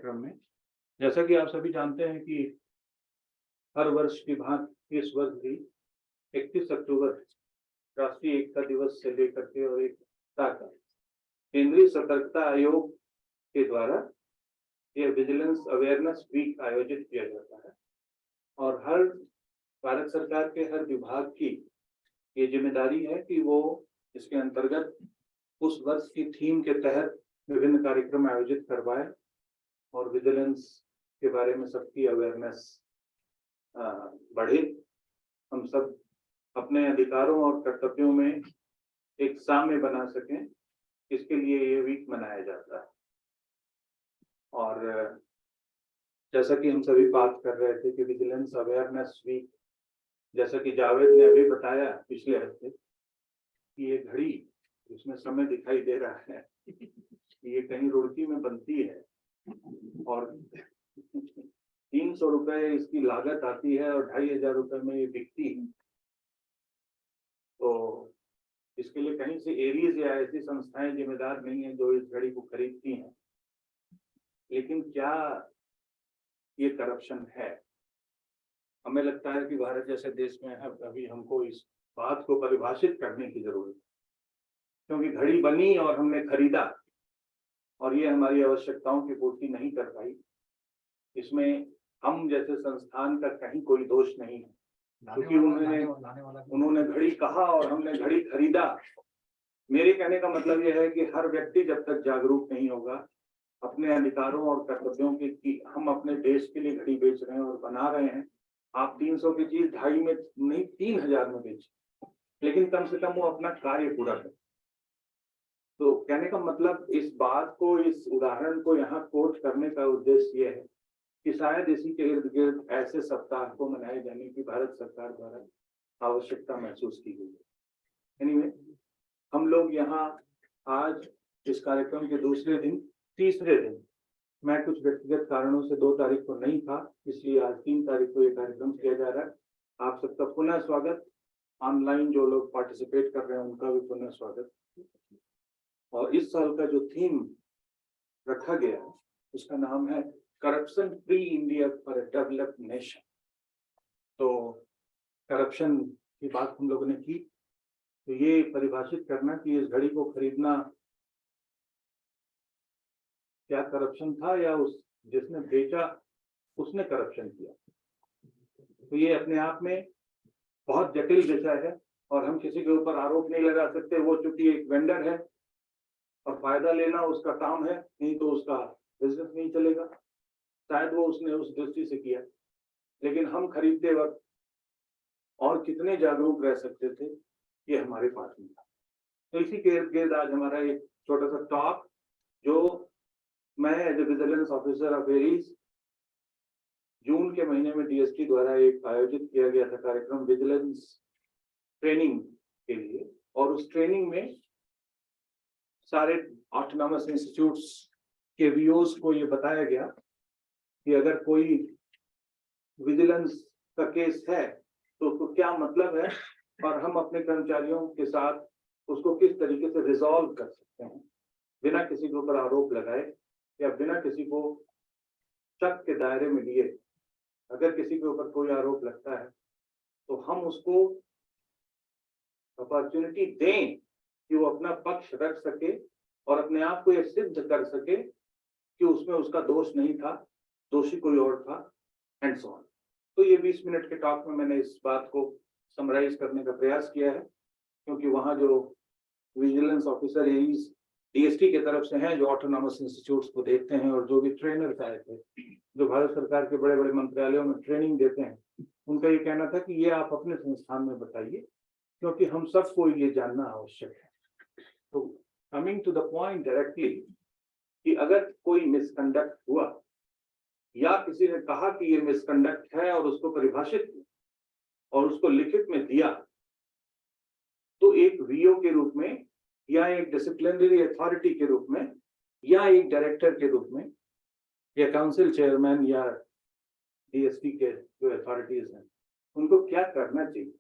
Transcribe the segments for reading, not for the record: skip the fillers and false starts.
कार्यक्रम में। जैसा कि आप सभी जानते हैं कि हर वर्ष की भांति इस वर्ष भी 31 अक्टूबर राष्ट्रीय एकता दिवस से लेकर के और एकता का केंद्रीय सतर्कता आयोग के द्वारा यह विजिलेंस अवेयरनेस वीक आयोजित किया जाता है और हर भारत सरकार के हर विभाग की ये जिम्मेदारी है कि वो इसके अंतर्गत उस वर्ष की थीम के तहत विभिन्न कार्यक्रम आयोजित करवाए और विजिलेंस के बारे में सबकी अवेयरनेस बढ़े। हम सब अपने अधिकारों और कर्तव्यों में एक साम्य बना सकें, इसके लिए ये वीक मनाया जाता है। और जैसा कि हम सभी बात कर रहे थे कि विजिलेंस अवेयरनेस वीक, जैसा कि जावेद ने अभी बताया पिछले हफ्ते कि ये घड़ी इसमें समय दिखाई दे रहा है ये कहीं रुड़की में बनती है और 300 रुपए इसकी लागत आती है और 2500 रुपए में ये बिकती है। तो इसके लिए कहीं से एरीज या ऐसी संस्थाएं जिम्मेदार नहीं है जो इस घड़ी को खरीदती हैं। लेकिन क्या ये करप्शन है? हमें लगता है कि भारत जैसे देश में अभी हमको इस बात को परिभाषित करने की जरूरत है, क्योंकि घड़ी बनी और हमने खरीदा और ये हमारी आवश्यकताओं की पूर्ति नहीं कर पाई। इसमें हम जैसे संस्थान का कहीं कोई दोष नहीं है, क्योंकि उन्होंने घड़ी कहा और हमने घड़ी खरीदा। मेरे कहने का मतलब यह है कि हर व्यक्ति जब तक जागरूक नहीं होगा अपने अधिकारों और कर्तव्यों के कि हम अपने देश के लिए घड़ी बेच रहे हैं और बना रहे हैं। आप 300 की चीज 2.5 में नहीं 3000 में बेच, लेकिन कम से कम वो अपना कार्य पूरा करे। तो कहने का मतलब इस बात को, इस उदाहरण को यहाँ कोट करने का उद्देश्य ये है कि शायद इसी के इर्द गिर्द ऐसे सप्ताह को मनाए जाने की भारत सरकार द्वारा आवश्यकता महसूस की गई है। एनीवे, हम लोग यहाँ आज इस कार्यक्रम के तीसरे दिन मैं कुछ व्यक्तिगत कारणों से 2 तारीख को नहीं था, इसलिए आज 3 तारीख को ये कार्यक्रम किया जा रहा है। आप सबका पुनः स्वागत। ऑनलाइन जो लोग पार्टिसिपेट कर रहे हैं उनका भी पुनः स्वागत। और इस साल का जो थीम रखा गया है उसका नाम है corruption free India for a developed nation. तो करप्शन की बात हम लोगों ने की, तो ये परिभाषित करना कि इस घड़ी को खरीदना क्या करप्शन था या उस जिसने बेचा उसने करप्शन किया। तो ये अपने आप में बहुत जटिल विषय है और हम किसी के ऊपर आरोप नहीं लगा सकते। वो चूंकि एक वेंडर है और फायदा लेना उसका काम है, नहीं तो उसका बिजनेस नहीं चलेगा। शायद वो उसने उस दृष्टि से किया, लेकिन हम खरीदते वक्त और कितने जागरूक रह सकते थे ये हमारे पास नहीं था। तो इसी के इर्द गिर्द आज हमारा एक छोटा सा टॉक, जो मैं as a vigilance officer of ARIES June के महीने में डीएसटी द्वारा एक आयोजित किया गया था कार्यक्रम विजिलेंस ट्रेनिंग के लिए, और उस ट्रेनिंग में सारे ऑटोनॉमस इंस्टीट्यूट्स के वीओस को ये बताया गया कि अगर कोई विजिलेंस का केस है तो उसको क्या मतलब है और हम अपने कर्मचारियों के साथ उसको किस तरीके से रिजॉल्व कर सकते हैं बिना किसी के ऊपर आरोप लगाए या बिना किसी को शक के दायरे में लिए। अगर किसी के ऊपर कोई आरोप लगता है तो हम उसको अपॉर्चुनिटी दें कि वो अपना पक्ष रख सके और अपने आप को ये सिद्ध कर सके कि उसमें उसका दोष नहीं था, दोषी कोई और था, एंड सो ऑन। तो ये 20 मिनट के टॉक में मैंने इस बात को समराइज करने का प्रयास किया है, क्योंकि वहाँ जो विजिलेंस ऑफिसर एरीज डीएसटी के तरफ से हैं, जो ऑटोनॉमस इंस्टीट्यूट्स को देखते हैं और जो भी ट्रेनर्स आए थे, जो भारत सरकार के बड़े बड़े मंत्रालयों में ट्रेनिंग देते हैं, उनका ये कहना था कि ये आप अपने संस्थान में बताइए, क्योंकि हम सबको ये जानना आवश्यक है। तो coming to the point directly, कि अगर कोई मिसकंडक्ट हुआ या किसी ने कहा कि ये मिसकंडक्ट है और उसको परिभाषित किया और उसको लिखित में दिया, तो एक वीओ के रूप में या एक डिसिप्लिनरी अथॉरिटी के रूप में या एक डायरेक्टर के रूप में या काउंसिल चेयरमैन या डीएसटी के जो अथॉरिटीज हैं उनको क्या करना चाहिए,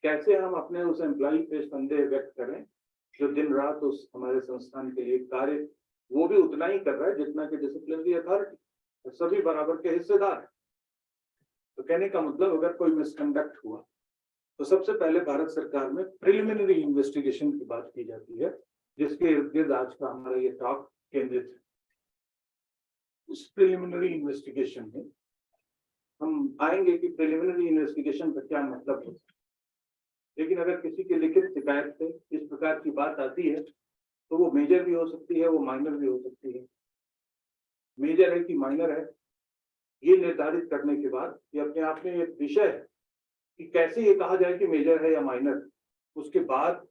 कैसे हम अपने उस एम्प्लॉय पे संदेह व्यक्त करें जो दिन रात उस हमारे संस्थान के लिए कार्य वो भी उतना ही कर रहा है जितना कि डिसिप्लिनरी अथॉरिटी। तो सभी बराबर के हिस्सेदार हैं। तो कहने का मतलब अगर कोई मिसकंडक्ट हुआ तो सबसे पहले भारत सरकार में प्रिलिमिनरी इन्वेस्टिगेशन की बात की जाती है, जिसके इर्द गिर्द आज का हमारा ये टॉक केंद्रित है। उस प्रिलिमिनरी इन्वेस्टिगेशन में हम आएंगे कि प्रिलिमिनरी इन्वेस्टिगेशन का क्या मतलब है। लेकिन अगर किसी के लिखित शिकायत से इस प्रकार की बात आती है तो वो मेजर भी हो सकती है, वो माइनर भी हो सकती है। मेजर है कि माइनर है, ये निर्धारित करने के बाद ये अपने आप में एक विषय है कि कैसे ये कहा जाए कि मेजर है या माइनर। उसके बाद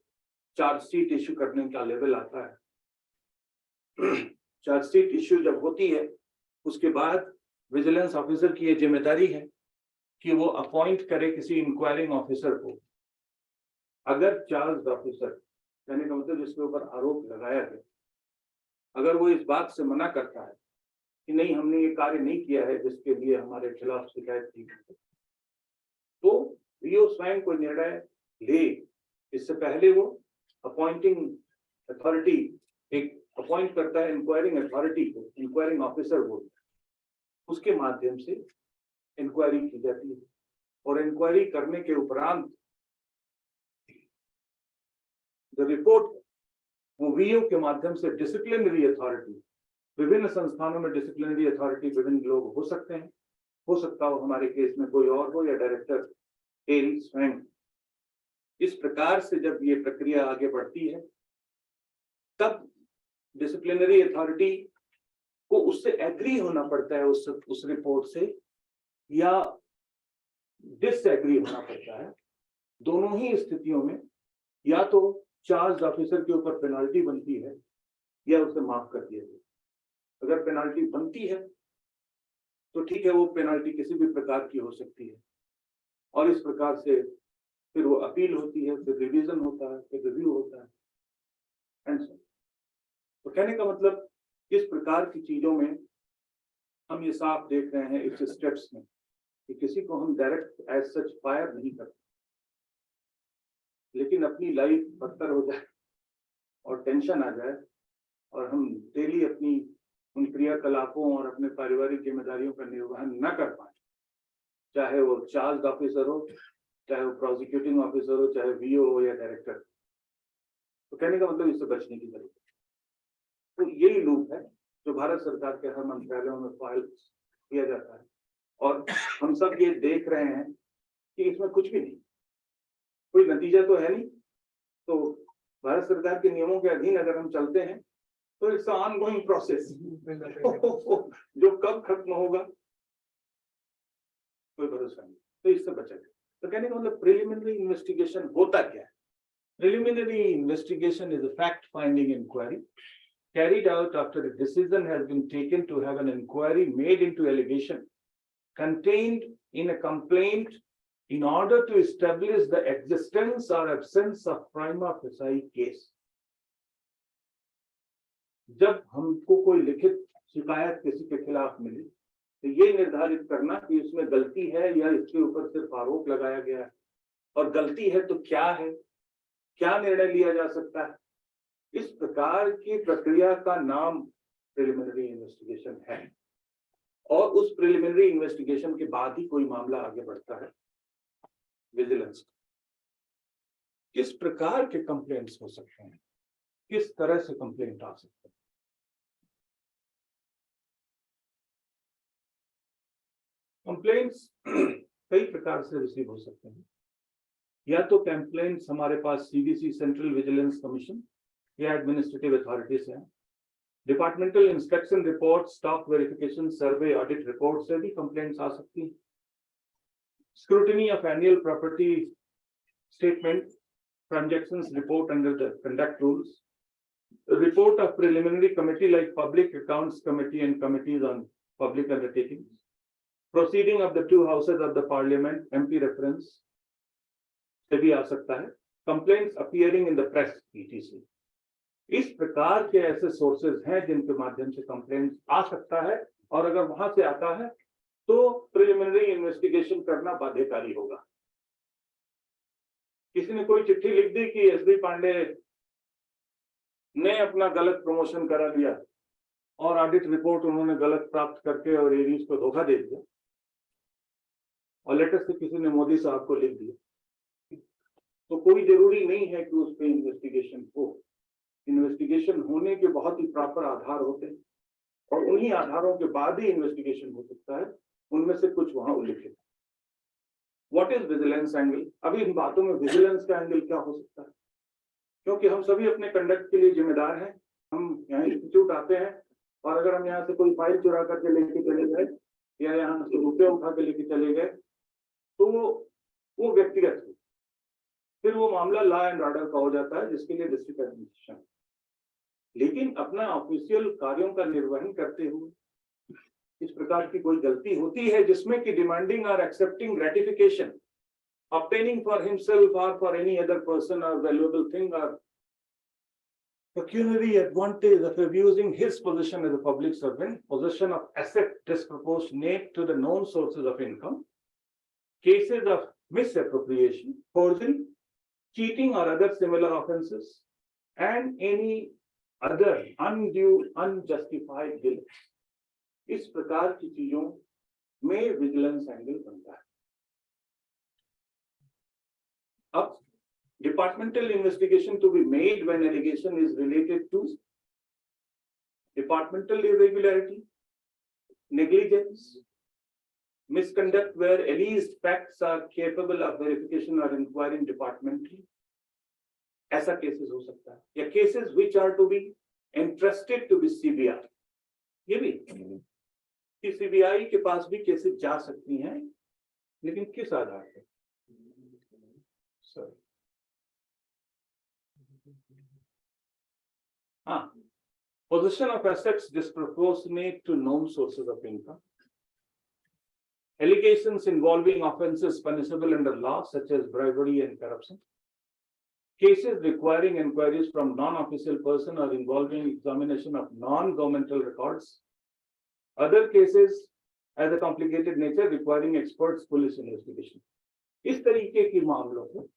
चार्जशीट इश्यू करने का लेवल आता है। चार्जशीट इश्यू जब होती है उसके बाद विजिलेंस ऑफिसर की ये जिम्मेदारी है कि वो अपॉइंट करे किसी इंक्वायरिंग ऑफिसर को। अगर चार्ज ऑफिसर, कहने का मतलब जिसके ऊपर आरोप लगाया गया, अगर वो इस बात से मना करता है कि नहीं हमने ये कार्य नहीं किया है जिसके लिए हमारे खिलाफ शिकायत की, तो वीओ स्वयं कोई निर्णय ले इससे पहले वो अपॉइंटिंग अथॉरिटी एक अपॉइंट करता है इंक्वायरिंग अथॉरिटी को, इंक्वायरिंग ऑफिसर को, उसके माध्यम से इंक्वायरी की जाती है। और इंक्वायरी करने के उपरांत जो रिपोर्ट वो वीओ के माध्यम से डिसिप्लिनरी अथॉरिटी, विभिन्न संस्थानों में डिसिप्लिनरी अथॉरिटी विभिन्न लोग हो सकते हैं, हो सकता हो हमारे केस में कोई और हो या डायरेक्टर एरी स्वयं। इस प्रकार से जब ये प्रक्रिया आगे बढ़ती है तब डिसिप्लिनरी अथॉरिटी को उससे एग्री होना पड़ता है, उस रिपोर्ट से, या डिसएग्री होना पड़ता है। दोनों ही स्थितियों में या तो चार्ज ऑफिसर के ऊपर पेनाल्टी बनती है या उसे माफ कर दिया जाए। अगर पेनाल्टी बनती है तो ठीक है, वो पेनाल्टी किसी भी प्रकार की हो सकती है और इस प्रकार से फिर वो अपील होती है, फिर रिवीजन होता है, फिर रिव्यू होता है एंड सो। तो कहने का मतलब इस प्रकार की चीजों में हम ये साफ देख रहे हैं इस स्टेप्स में कि किसी को हम डायरेक्ट एज सच फायर नहीं करते, लेकिन अपनी लाइफ बदतर हो जाए और टेंशन आ जाए और हम डेली अपनी उन क्रियाकलापों और अपने पारिवारिक जिम्मेदारियों का निर्वहन न कर पाए, चाहे वो चार्ज ऑफिसर हो, चाहे वो प्रोसिक्यूटिंग ऑफिसर हो, चाहे वीओ हो या डायरेक्टर। तो कहने का मतलब इससे बचने की जरूरत है। तो यही लूप है जो भारत सरकार के हर मंत्रालयों में फाइल किया जाता है और हम सब ये देख रहे हैं कि इसमें कुछ भी नहीं, कोई नतीजा तो है नहीं। तो भारत सरकार के नियमों के अधीन अगर हम चलते हैं तो इट्स ऑनगोइंग प्रोसेस जो कब खत्म होगा कोई भरोसा नहीं। तो इससे बचा जाए। तो कहने का मतलब प्रिलिमिनरी इन्वेस्टिगेशन होता क्या है? Preliminary investigation is a fact finding inquiry carried out after a decision has been taken to have an inquiry made into allegation contained in a complaint in order to establish the existence or absence of prima facie case. जब हमको कोई लिखित शिकायत किसी के खिलाफ मिली तो ये निर्धारित करना कि इसमें गलती है या इसके ऊपर सिर्फ आरोप लगाया गया है, और गलती है तो क्या है, क्या निर्णय लिया जा सकता है, इस प्रकार की प्रक्रिया का नाम प्रिलिमिनरी इन्वेस्टिगेशन है। और उस प्रिलिमिनरी इन्वेस्टिगेशन के बाद ही कोई मामला आगे बढ़ता है विजिलेंस। किस प्रकार के कंप्लेंट्स हो सकते हैं, किस तरह से कंप्लेंट आ सकते हैं? कंप्लेंट्स कई प्रकार से रिसीव हो सकते हैं। या तो कंप्लेंट्स हमारे पास सीवीसी, सेंट्रल विजिलेंस कमीशन या एडमिनिस्ट्रेटिव अथॉरिटीज हैं। Departmental inspection report, stock verification, survey, audit report से भी कंप्लेंट्स आ सकती हैं। Scrutiny of annual property statement, transactions report under the conduct rules, report of preliminary committee like public accounts committee and committees on public undertakings, proceeding of the two houses of the parliament, MP reference से भी आ सकता है, complaints appearing in the press, etc. इस प्रकार के ऐसे sources हैं जिनके माध्यम से कंप्लेंट आ सकता है, और अगर वहां से आता है तो प्रिलिमिनरी इन्वेस्टिगेशन करना बाध्यकारी होगा। किसी ने कोई चिट्ठी लिख दी कि एसबी पांडे ने अपना गलत प्रमोशन करा लिया और ऑडिट रिपोर्ट उन्होंने गलत प्राप्त करके और एरीज को धोखा दे दिया, और लेटर से किसी ने मोदी साहब को लिख दिया, तो कोई जरूरी नहीं है कि उस पर इन्वेस्टिगेशन हो। इन्वेस्टिगेशन होने के बहुत ही प्रॉपर आधार होते हैं, और उन्हीं आधारों के बाद ही इन्वेस्टिगेशन हो सकता है। उनमें से कुछ वहां उल्लिखित। What is vigilance angle? अभी इन बातों में विजिलेंस का एंगल क्या हो सकता है, क्योंकि हम सभी अपने कंडक्ट के लिए जिम्मेदार हैं। हम यहाँ इंस्टीट्यूट आते हैं, और अगर हम यहाँ से कोई फाइल चुरा करके लेके चले गए या यहाँ से रुपये उठा के लेके चले गए, तो वो व्यक्तिगत है, फिर वो मामला लॉ एंड ऑर्डर का हो जाता है, जिसके लिए डिस्ट्रिक्ट एडमिनिस्ट्रेशन। लेकिन अपना ऑफिशियल कार्यों का निर्वहन करते हुए इस प्रकार की कोई गलती होती है जिसमें कि डिमांडिंग और accepting gratification, obtaining for himself or for any other person or valuable thing or pecuniary advantage of abusing his position as a public servant, possession of asset disproportionate to the known sources of income, cases of misappropriation, forgery, cheating or other similar offences, and any other undue, unjustified guilt. इस प्रकार की चीजों में vigilance angle बनता है। अब departmental investigation to be made when allegation is related to departmental irregularity, negligence, misconduct where alleged facts are capable of verification or inquiring departmentally, ऐसा cases हो सकता है, या cases which are to be entrusted to be CBI, ये भी कि CBI के पास भी केसेस जा सकती हैं, लेकिन किस आधार पर? Sir possession of assets disproportionate to known sources of income, allegations involving offences punishable under law such as bribery and corruption, cases requiring inquiries from non-official person or involving examination of non-governmental records, other cases as a complicated nature requiring experts police investigation. इस तरीके की मामलों को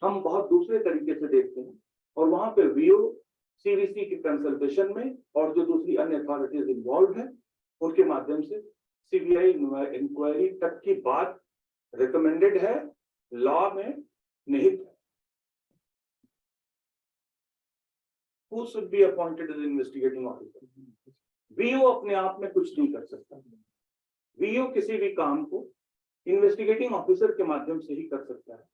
हम बहुत दूसरे तरीके से देखते हैं, और वहां पे वीओ सीवीसी की कंसल्टेशन में और जो दूसरी अन्य अथॉरिटीज इन्वॉल्व हैं उनके माध्यम से सीबीआई इंक्वायरी तक की बात रिकमेंडेड है, लॉ में निहित है। Who should be appointed as investigating officer? वीओ अपने आप में कुछ नहीं कर सकता। वीओ किसी भी काम को इन्वेस्टिगेटिंग ऑफिसर के माध्यम से ही कर सकता है।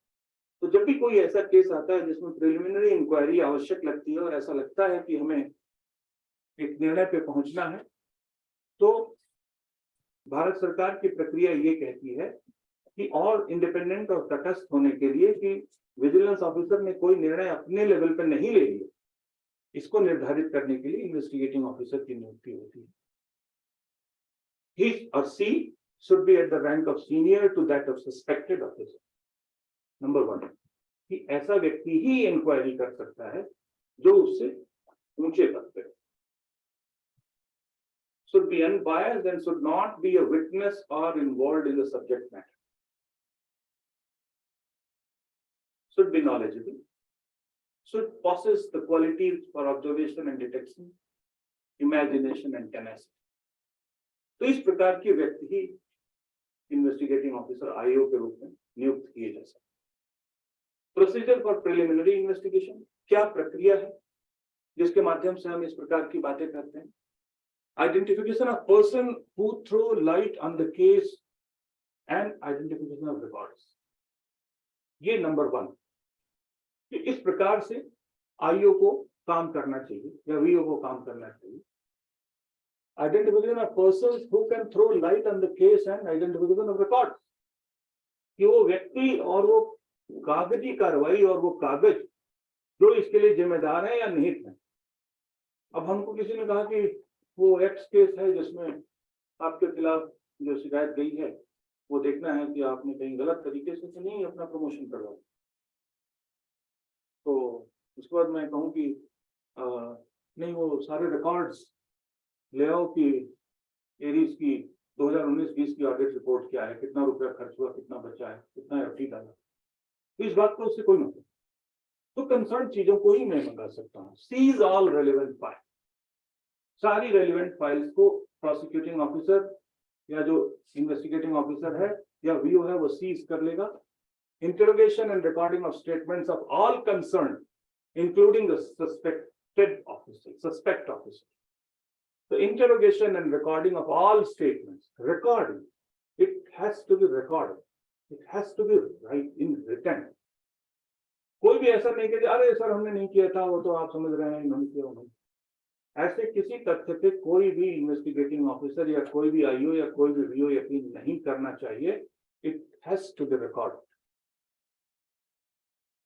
तो जब भी कोई ऐसा केस आता है जिसमें प्रिलिमिनरी इंक्वायरी आवश्यक लगती है और ऐसा लगता है कि हमें एक निर्णय पे पहुंचना है, तो भारत सरकार की प्रक्रिया ये कहती है कि और इंडिपेंडेंट और तटस्थ होने के लिए कि विजिलेंस ऑफिसर ने कोई निर्णय अपने लेवल पर नहीं ले लिया, इसको निर्धारित करने के लिए इन्वेस्टिगेटिंग ऑफिसर की नियुक्ति होती है। He or she should be at the rank of senior to that of suspected officer. Number 1 कि ऐसा व्यक्ति ही इंक्वायरी कर सकता है जो उससे ऊंचे पद पे, should be unbiased and should not be a witness or involved in the subject matter, should be knowledgeable, should possess the qualities for observation and detection, imagination and tenacity. तो इस प्रकार के व्यक्ति ही इन्वेस्टिगेटिंग ऑफिसर आईओ के रूप में नियुक्त किए जा सकते। प्रोसीजर फॉर प्रिलिमिनरी इन्वेस्टिगेशन, क्या प्रक्रिया है जिसके माध्यम से हम इस प्रकार की बातें करते हैं? Identification of person who throw light on the case and identification of records, ये नंबर 1 कि इस प्रकार से आईओ को काम करना चाहिए या वीओ को काम करना चाहिए। Identification of persons who can throw light on the case and identification of records, कि वो व्यक्ति और वो कागजी कार्रवाई और वो कागज जो इसके लिए जिम्मेदार है या निहित है। अब हमको किसी ने कहा कि वो एक्स केस है जिसमें आपके खिलाफ जो शिकायत गई है वो देखना है कि आपने कहीं गलत तरीके से तो नहीं अपना प्रमोशन करवाया। तो उसके बाद मैं कहूँ कि नहीं, वो सारे रिकॉर्ड्स ले आओ कि एरीज की 2019-20 की ऑडिट रिपोर्ट क्या है, कितना रुपया खर्च हुआ, कितना बचा है, कितना एफडी डाला, तो इस बात को उससे कोई मतलब, तो कंसर्न चीजों को ही मैं मंगा सकता हूँ। सीज ऑल रेलेवेंट फाइल, सारी रेलिवेंट फाइल्स को प्रोसिक्यूटिंग ऑफिसर या जो इन्वेस्टिगेटिंग ऑफिसर है या वीओ है वो सीज कर लेगा. Interrogation and recording of statements of all concern including the suspect officer. The interrogation and recording of all statements, recording, it has to be recorded. It has to be right in written. कोई भी ऐसा नहीं कि अरे sir हमने नहीं किया था, वो तो आप समझ रहे हैं इन्होंने किया नहीं. ऐसे किसी तथ्य पे कोई भी इन्वेस्टिगेटिंग ऑफिसर या कोई भी आईओ या कोई भी वीओ यकीन नहीं करना चाहिए. It has to be recorded.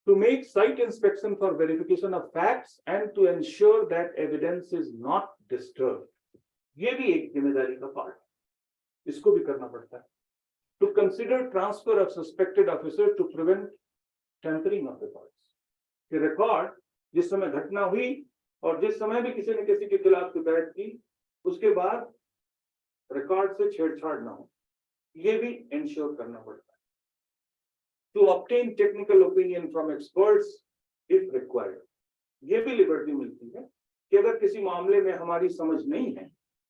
To make site inspection for verification of facts and to ensure that evidence is not disturbed. ये भी एक जिम्मेदारी का पार्ट है, इसको भी करना पड़ता है. To consider transfer of suspected officer to prevent tampering of records. कि रिकॉर्ड जिस समय घटना हुई और जिस समय भी किसी ने किसी के खिलाफ शिकायत की, उसके बाद रिकॉर्ड से छेड़छाड़ ना हो, ये भी इंश्योर करना पड़ता है. To obtain technical opinion from experts if required. ये भी लिबर्टी मिलती है कि अगर किसी मामले में हमारी समझ नहीं है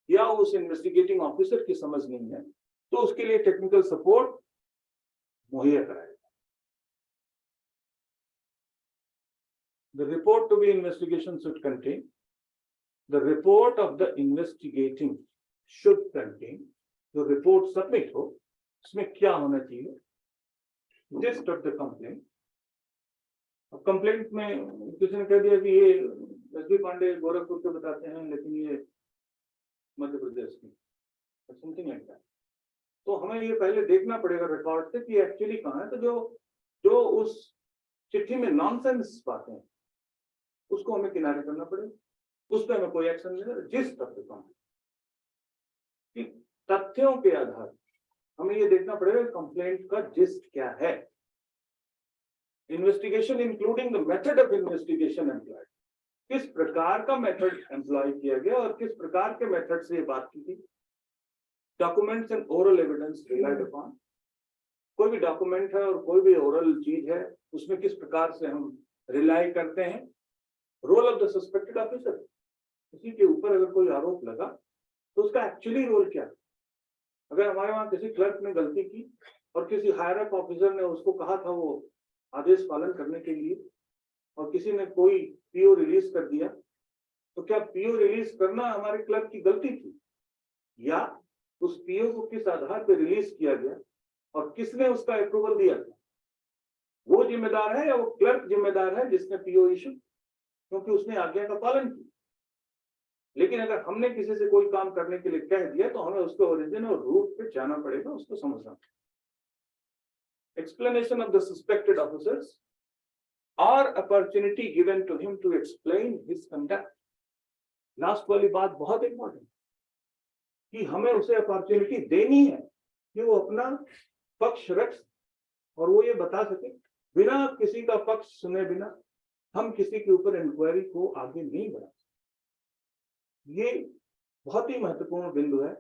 या उस इन्वेस्टिगेटिंग ऑफिसर की समझ नहीं है तो उसके लिए टेक्निकल सपोर्ट मुहैया कराएगा. The report to be investigation should contain. The report of the investigating should contain. जो रिपोर्ट सबमिट हो उसमें क्या होना चाहिए? Gist of the complaint. अब कंप्लेंट में किसी ने कह दिया कि ये एसबी पांडे गोरखपुर के बताते हैं लेकिन ये मध्य प्रदेश के, समथिंग लाइक दैट. तो हमें ये पहले देखना पड़ेगा रिकॉर्ड से कि एक्चुअली कहाँ है. तो जो उस चिट्ठी में नॉनसेंस बातें हैं उसको हमें किनारे करना पड़ेगा, उस पर हमें कोई एक्शन नहीं लेना. जिस्ट ऑफ द कंप्लेंट कि तथ्यों के आधार हमें ये देखना पड़ेगा कंप्लेंट का जिस्ट क्या है. Investigation including the method of investigation employed. किस प्रकार का मेथड एम्प्लॉय किया गया और किस प्रकार के मेथड से ये बात की थी. Documents and oral evidence relied upon. कोई भी डॉक्यूमेंट है और कोई भी ओरल चीज है उसमें किस प्रकार से हम रिलाई करते हैं. Role of the suspected officer. किसी के ऊपर अगर कोई आरोप लगा तो उसका एक्चुअली रोल क्या है. अगर हमारे वहां किसी क्लर्क ने गलती की और किसी हायर अप ऑफिसर ने उसको कहा था वो आदेश पालन करने के लिए और किसी ने कोई पीओ रिलीज कर दिया, तो क्या पीओ रिलीज करना हमारे क्लर्क की गलती थी या उस पीओ को किस आधार पर रिलीज किया गया और किसने उसका अप्रूवल दिया था? वो जिम्मेदार है या वो क्लर्क जिम्मेदार है जिसने पीओ इशू, क्योंकि उसने आज्ञा का पालन किया. लेकिन अगर हमने किसी से कोई काम करने के लिए कह दिया तो हमें उसके ओरिजिन और रूट पे जाना पड़ेगा, उसको समझना. Explanation of the suspected officers or opportunity given to him to explain his conduct. Last वाली बात बहुत इंपॉर्टेंट कि हमें उसे अपॉर्चुनिटी देनी है कि वो अपना पक्ष रख और वो ये बता सके. बिना किसी का पक्ष सुने बिना हम किसी के ऊपर इंक्वायरी को आगे नहीं बढ़ा. ये बहुत ही महत्वपूर्ण बिंदु है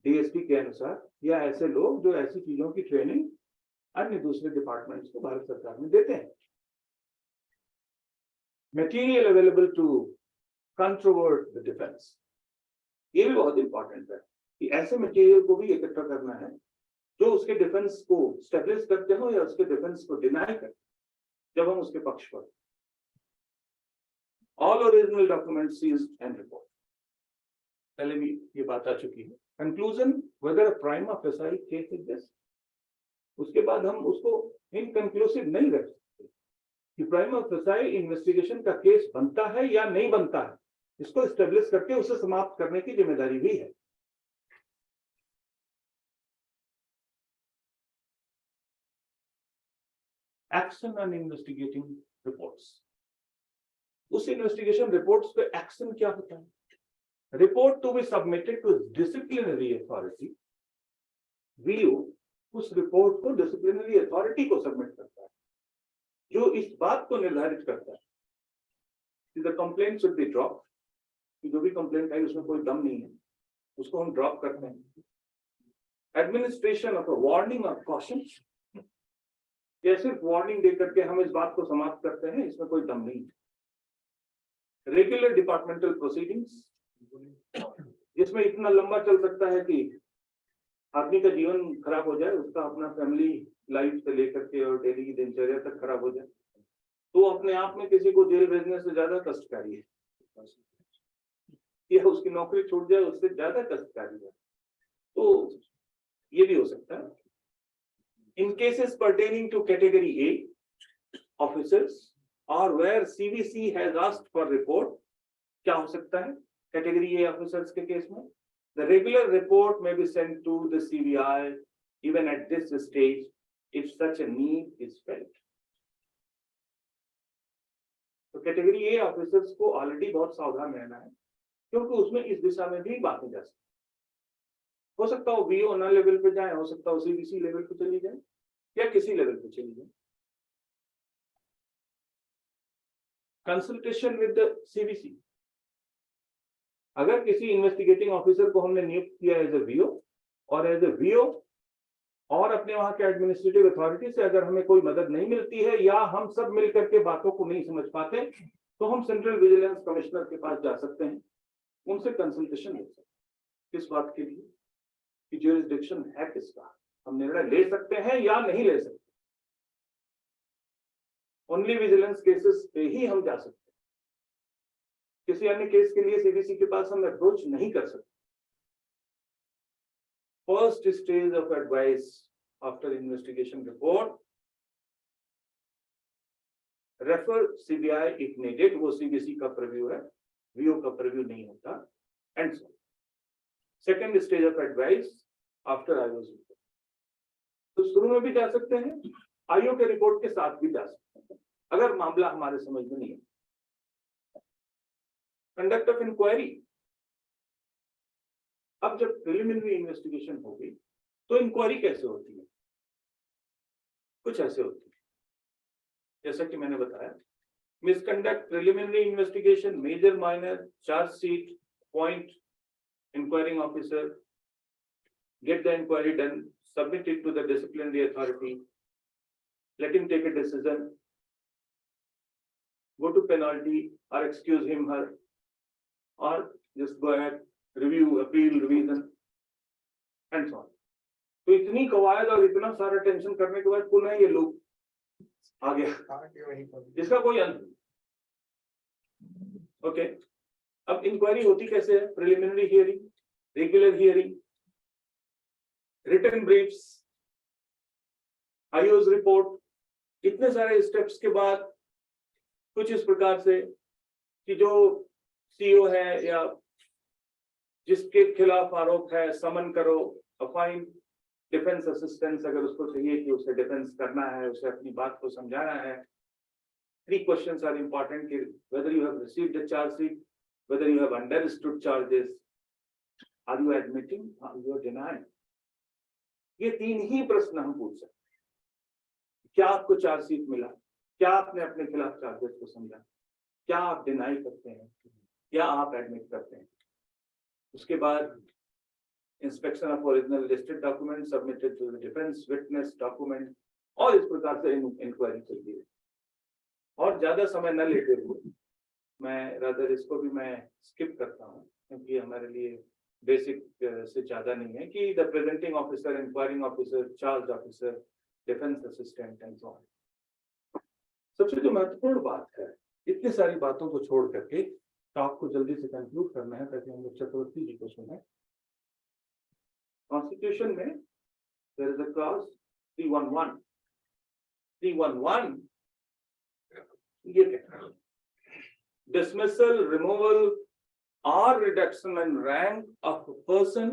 डीएसपी के अनुसार, या ऐसे लोग जो ऐसी चीजों की ट्रेनिंग अन्य दूसरे डिपार्टमेंट्स को भारत सरकार में देते हैं. Material available to controvert the defence. ये भी बहुत इंपॉर्टेंट है कि ऐसे मटेरियल को भी इकट्ठा करना है जो उसके डिफेंस को स्टेबलिश करते हो या उसके डिफेंस को डिनाई करते जब हम उसके पक्ष पर. All original document seized and report. पहले भी ये बात आ चुकी है. Conclusion whether prima facie case is this. उसके बाद हम उसको इनकंक्लूसिव नहीं रख सकते कि प्राइमा फेसाई इन्वेस्टिगेशन का केस बनता है या नहीं बनता है. इसको एस्टेब्लिश करके उसे समाप्त करने की जिम्मेदारी भी है. Action on investigating reports. उस इन्वेस्टिगेशन रिपोर्ट्स पे एक्शन क्या होता है? Report to be submitted to disciplinary authority. वीओ उस रिपोर्ट को डिसिप्लिनरी अथॉरिटी को सबमिट करता है जो इस बात को निर्धारित करता है कि the complaint should be drop. जो भी कंप्लेंट है उसमें कोई दम नहीं है, उसको हम ड्रॉप करते हैं. एडमिनिस्ट्रेशन ऑफ अ वार्निंग और कॉशन. या सिर्फ वार्निंग दे करके हम इस बात को समाप्त करते हैं, इसमें कोई दम नहीं है. रेगुलर डिपार्टमेंटल प्रोसीडिंग्स जिसमें इतना लंबा चल सकता है कि आदमी का जीवन खराब हो जाए, उसका अपना फैमिली लाइफ से लेकर के और डेली की दिनचर्या तक खराब हो जाए, तो अपने आप में किसी को जेल भेजने से ज्यादा कष्टकारी है, या उसकी नौकरी छूट जाए उससे ज्यादा कष्टकारी है। तो ये भी हो सकता है। In cases pertaining to category A officers और where CVC has asked for report, क्या हो सकता है कैटेगरी ए ऑफिसर्स के केस में? The regular report may be sent to the CBI even at this stage if such a need is felt. तो category A officers को already बहुत सावधान रहना है, क्योंकि उसमें इस दिशा में भी बातें जा सकती, हो सकता हो वीओ ना लेवल पे जाए, हो सकता हो सीबीसी लेवल पे चली जाए, या किसी लेवल पे चली जाए। कंसल्टेशन विद द सीबीसी, अगर किसी इन्वेस्टिगेटिंग ऑफिसर को हमने नियुक्त किया एज ए वीओ, और एज ए वीओ और अपने वहां के एडमिनिस्ट्रेटिव अथॉरिटी से अगर हमें कोई मदद नहीं मिलती है, या हम सब मिलकर के बातों को नहीं समझ पाते, तो हम सेंट्रल विजिलेंस कमिश्नर के पास जा सकते हैं, उनसे कंसल्टेशन ले सकते हैं। किस बात के लिए कि ज्यूरिसडिक्शन है किसका, हम निर्णय ले सकते हैं या नहीं ले सकते। ओनली विजिलेंस केसेस पे ही हम जा सकते हैं, किसी अन्य केस के लिए सीबीसी के पास हम अप्रोच नहीं कर सकते। First stage of advice after investigation report, refer CBI if needed, वो सीबीसी का प्रीव्यू है, वीओ का प्रीव्यू नहीं होता, and so. Second stage of advice after IO report, तो शुरू में भी जा सकते हैं, आईओ के रिपोर्ट के साथ भी जा सकते हैं, अगर मामला हमारे समझ में नहीं है। कंडक्ट ऑफ इंक्वायरी, अब जब प्रिलिमिनरी इन्वेस्टिगेशन होगी तो इंक्वायरी कैसे होती है? कुछ ऐसे होती है, जैसा कि मैंने बताया, misconduct preliminary investigation, major minor, charge sheet, point inquiring officer, get the inquiry done, submit it to the disciplinary authority, let him take a decision, go to penalty or excuse him, her, or just go ahead, review, appeal, revision, and so on. तो इतनी कवायद और इतना सारा tension करने के बाद पुनः ये लोग आ गया, जिसका कोई अंत नहीं। ओके, अब इंक्वायरी होती कैसे है? Preliminary hearing, regular hearing, written briefs, IO's report, इतने सारे स्टेप्स के बाद कुछ इस प्रकार से कि जो सीईओ है या जिसके खिलाफ आरोप है, समन करो, अफाइन डिफेंस असिस्टेंस अगर उसको चाहिए कि उसे डिफेंस करना है, उसे अपनी बात को समझाना है। 3 questions are important कि whether you have received the charge sheet, whether you have understood charges, are you admitting, you are denying। ये 3 ही प्रश्न हम पूछ सकते हैं। क्या आपको चार्ज शीट मिला? क्या आपने अपने खिलाफ चार्जेस को समझा? क्या आप डिनाई करते हैं या आप एडमिट करते हैं? उसके बाद inspection of original listed document submitted to the defence witness document, और इस प्रकार से इंक्वायरी चलती है। और ज्यादा समय न लेते हुए मैं रादर इसको भी मैं स्किप करता हूँ, क्योंकि हमारे लिए बेसिक से ज्यादा नहीं है कि the presenting officer, enquiring officer, charge officer, defence assistant and so on. सबसे जो महत्वपूर्ण बात है, इतनी सारी बातों को छोड़ करके टॉक को जल्दी से कंक्लूड करना है ताकि हम लोग चक्रवर्ती जी को सुने। कॉन्स्टिट्यूशन में देयर इज अ क्लॉज 311। 311 ये कहता है, dismissal, removal or reduction in rank of a person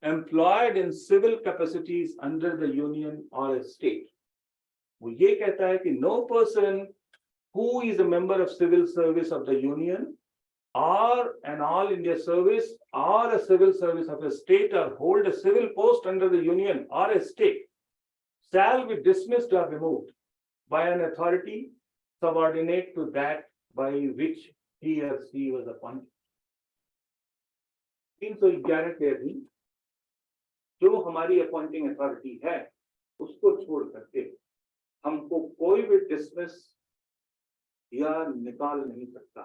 employed in civil capacities under the union or a state। वो ये कहता है कि no person who is a member of civil service of the union or an all India service or a civil service of a state or hold a civil post under the union or a state shall be dismissed or removed by an authority subordinate to that by which he or she was appointed। 311 के अधीन जो हमारी appointing authority है उसको छोड़ करके हमको कोई भी डिसमिस या निकाल नहीं सकता,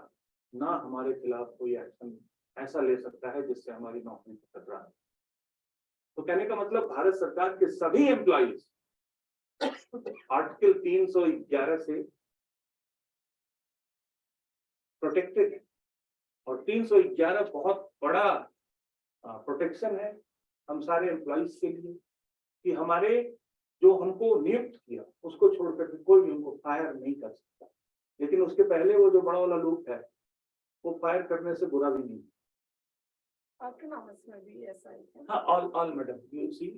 ना हमारे खिलाफ कोई एक्शन ऐसा ले सकता है जिससे हमारी नौकरी को खतरा है। तो कहने का मतलब भारत सरकार के सभी एम्प्लॉइज आर्टिकल 311 से प्रोटेक्टेड है और 311 बहुत बड़ा प्रोटेक्शन है हम सारे एम्प्लॉइज के लिए कि हमारे जो हमको नियुक्त किया उसको छोड़कर कोई भी उनको फायर नहीं कर सकता। लेकिन उसके पहले वो जो बड़ा वाला लूप है वो फायर करने से बुरा भी नहीं। Autonomous में भी ऐसा ही है। हाँ, all madam, you see,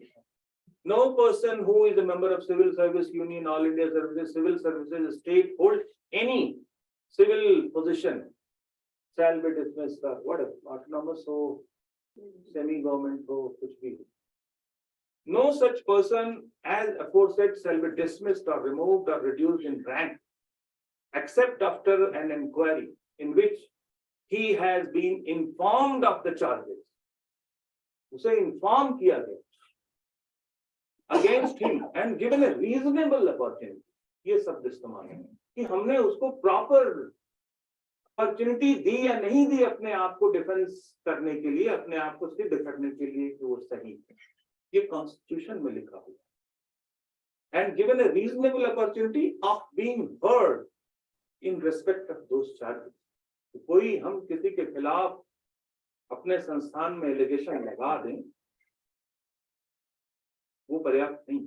no person who is a member of civil service union, all India services, civil services, state hold any civil position shall be dismissed or whatever, autonomous हो, semi-government हो, कुछ भी। No such person as aforesaid shall be dismissed or removed or reduced in rank, except after an inquiry in which he has been informed of the charges. उसे inform किया गया against him and given a reasonable opportunity. ये शब्द इस्तेमाल है कि हमने उसको proper opportunity दी या नहीं दी अपने आप को डिफेंस करने के लिए, अपने आप को सिद्ध करने के लिए कि वो सही है। ये कॉन्स्टिट्यूशन में लिखा हुआ है। And given a reasonable opportunity of being heard in respect of those charges. कोई हम किसी के खिलाफ अपने संस्थान में एलिगेशन लगा दें वो पर्याप्त नहीं,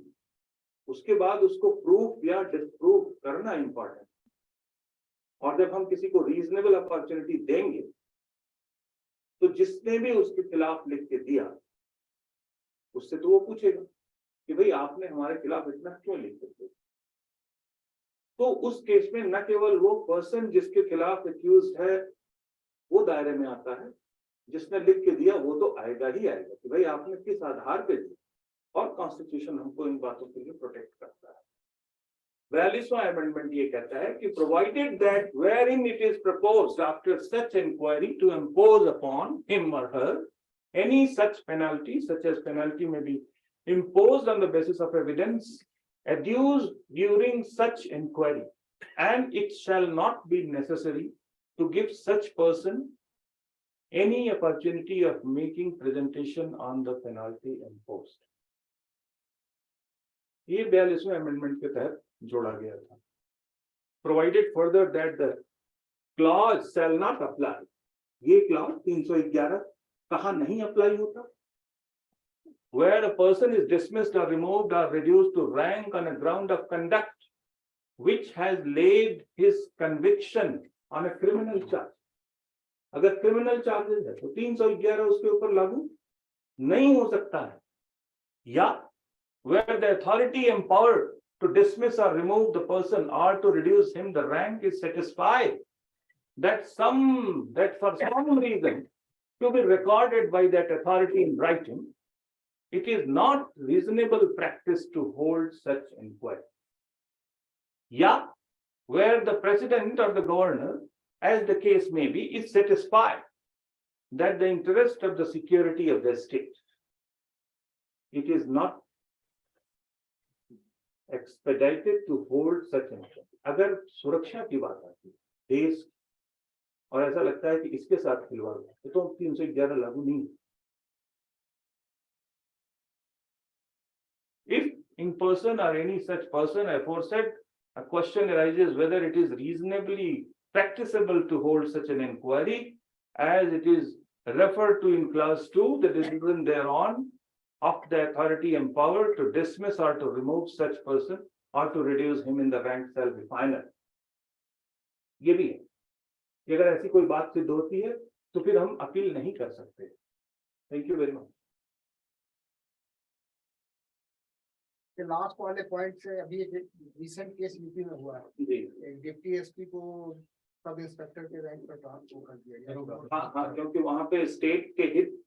उसके बाद उसको प्रूफ या डिसप्रूव करना इंपॉर्टेंट। और जब हम किसी को रीजनेबल अपॉर्चुनिटी देंगे तो जिसने भी उसके खिलाफ लिख के दिया उससे तो वो पूछेगा कि भाई आपने हमारे खिलाफ इतना क्यों लिख के दिया। तो उस केस में न केवल वो पर्सन जिसके खिलाफ एक्यूज्ड है वो दायरे में आता है, जिसने लिख के दिया वो तो आएगा ही आएगा कि भाई आपने किस आधार पे दिया। और कॉन्स्टिट्यूशन हमको इन बातों के लिए प्रोटेक्ट करता है। 42वां अमेंडमेंट ये कहता है कि provided that where in it is proposed after such inquiry to impose upon him और her any such penalty, such as penalty may be imposed on the basis of evidence adduced during such inquiry, and it shall not be necessary to give such person any opportunity of making presentation on the penalty imposed. ये 42वें amendment के तहत जोड़ा गया था। Provided further that the clause shall not apply, ये clause 311 कहाँ नहीं apply होता? Where a person is dismissed or removed or reduced to rank on a ground of conduct which has laid his conviction on a criminal charge. अगर criminal charges है तो 311 उसके ऊपर लागू नहीं हो सकता है। या where the authority empowered to dismiss or remove the person or to reduce him the rank is satisfied that for some reason to be recorded by that authority in writing, it is not reasonable practice to hold such inquiry. Yeah, where the president or the governor, as the case may be, is satisfied that the interest of the security of the state, it is not expedited to hold such inquiry. अगर सुरक्षा की बात आती है देश और ऐसा लगता है कि इसके साथ खिलवाड़ है तो 311 लागू नहीं। If in person or any such person aforesaid a question arises whether it is reasonably practicable to hold such an inquiry as it is referred to in clause 2, the decision thereon of the authority empowered to dismiss or to remove such person or to reduce him in the rank shall be final. ये भी है कि अगर ऐसी कोई बात सिद्ध होती है तो फिर हम अपील नहीं कर सकते। Thank you very much. Last वाले पॉइंट से अभी एक रिसेंट केस यूपी में हुआ है जी, डिप्टी एसपी को सब इंस्पेक्टर के रैंक पर ट्रांसफर कर दिया गया। हाँ हाँ, क्योंकि वहाँ पे स्टेट के हित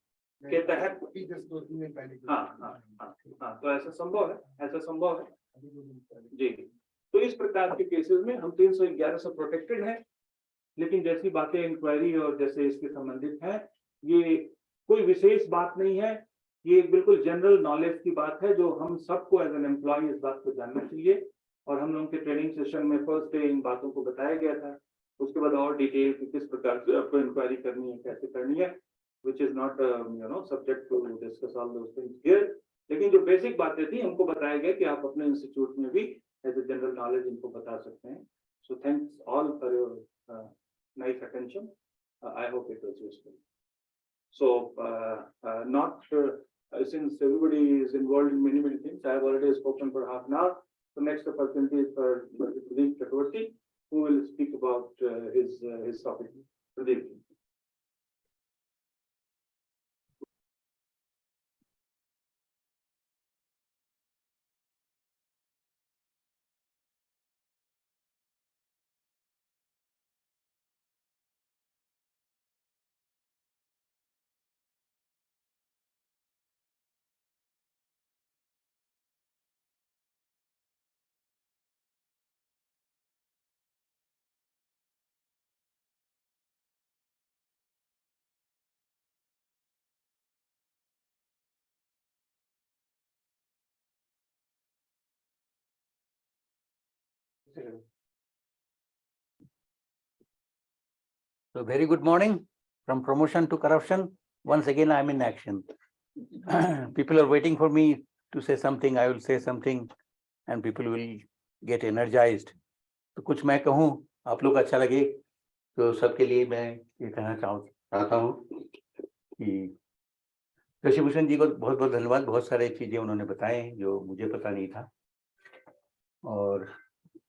के तहत जस्ट 2 दिन पहले हाँ, तो ऐसा संभव है, ऐसा संभव है जी। तो इस प्रकार के केसेस में हम 311 से प्रोटेक्टेड हैं, लेकिन जैसी बातें इंक्वायरी और जैसे इसके संबंधित हैं, ये कोई विशेष बात नहीं है, ये बिल्कुल जनरल नॉलेज की बात है जो हम सबको एज एन एम्प्लॉय इस बात को जानना चाहिए। और हम लोगों के ट्रेनिंग सेशन में फर्स्ट डे इन बातों को बताया गया था। उसके बाद और डिटेल किस प्रकार से आपको इंक्वायरी करनी है, कैसे करनी है, which is not subject to discuss all those things here. लेकिन जो बेसिक बातें थी हमको बताया गया कि आप अपने इंस्टीट्यूट में भी एज ए जनरल नॉलेज इनको बता सकते हैं. So thanks all for your nice attention. I hope it was useful. So since everybody is involved in many things, I have already spoken for half an hour. The next opportunity is for Pradeep Chakravarti, who will speak about his topic. Pradeep. So very good morning. From promotion to corruption, once again I am in action. People are waiting for me to say something. I will say something and people will get energized. तो कुछ मैं कहूँ, आप लोग अच्छा लगे तो सबके लिए मैं ये कहना चाहता हूँ कि शशिभूषण जी को बहुत बहुत धन्यवाद. बहुत सारे चीजें उन्होंने बताए जो मुझे पता नहीं था. और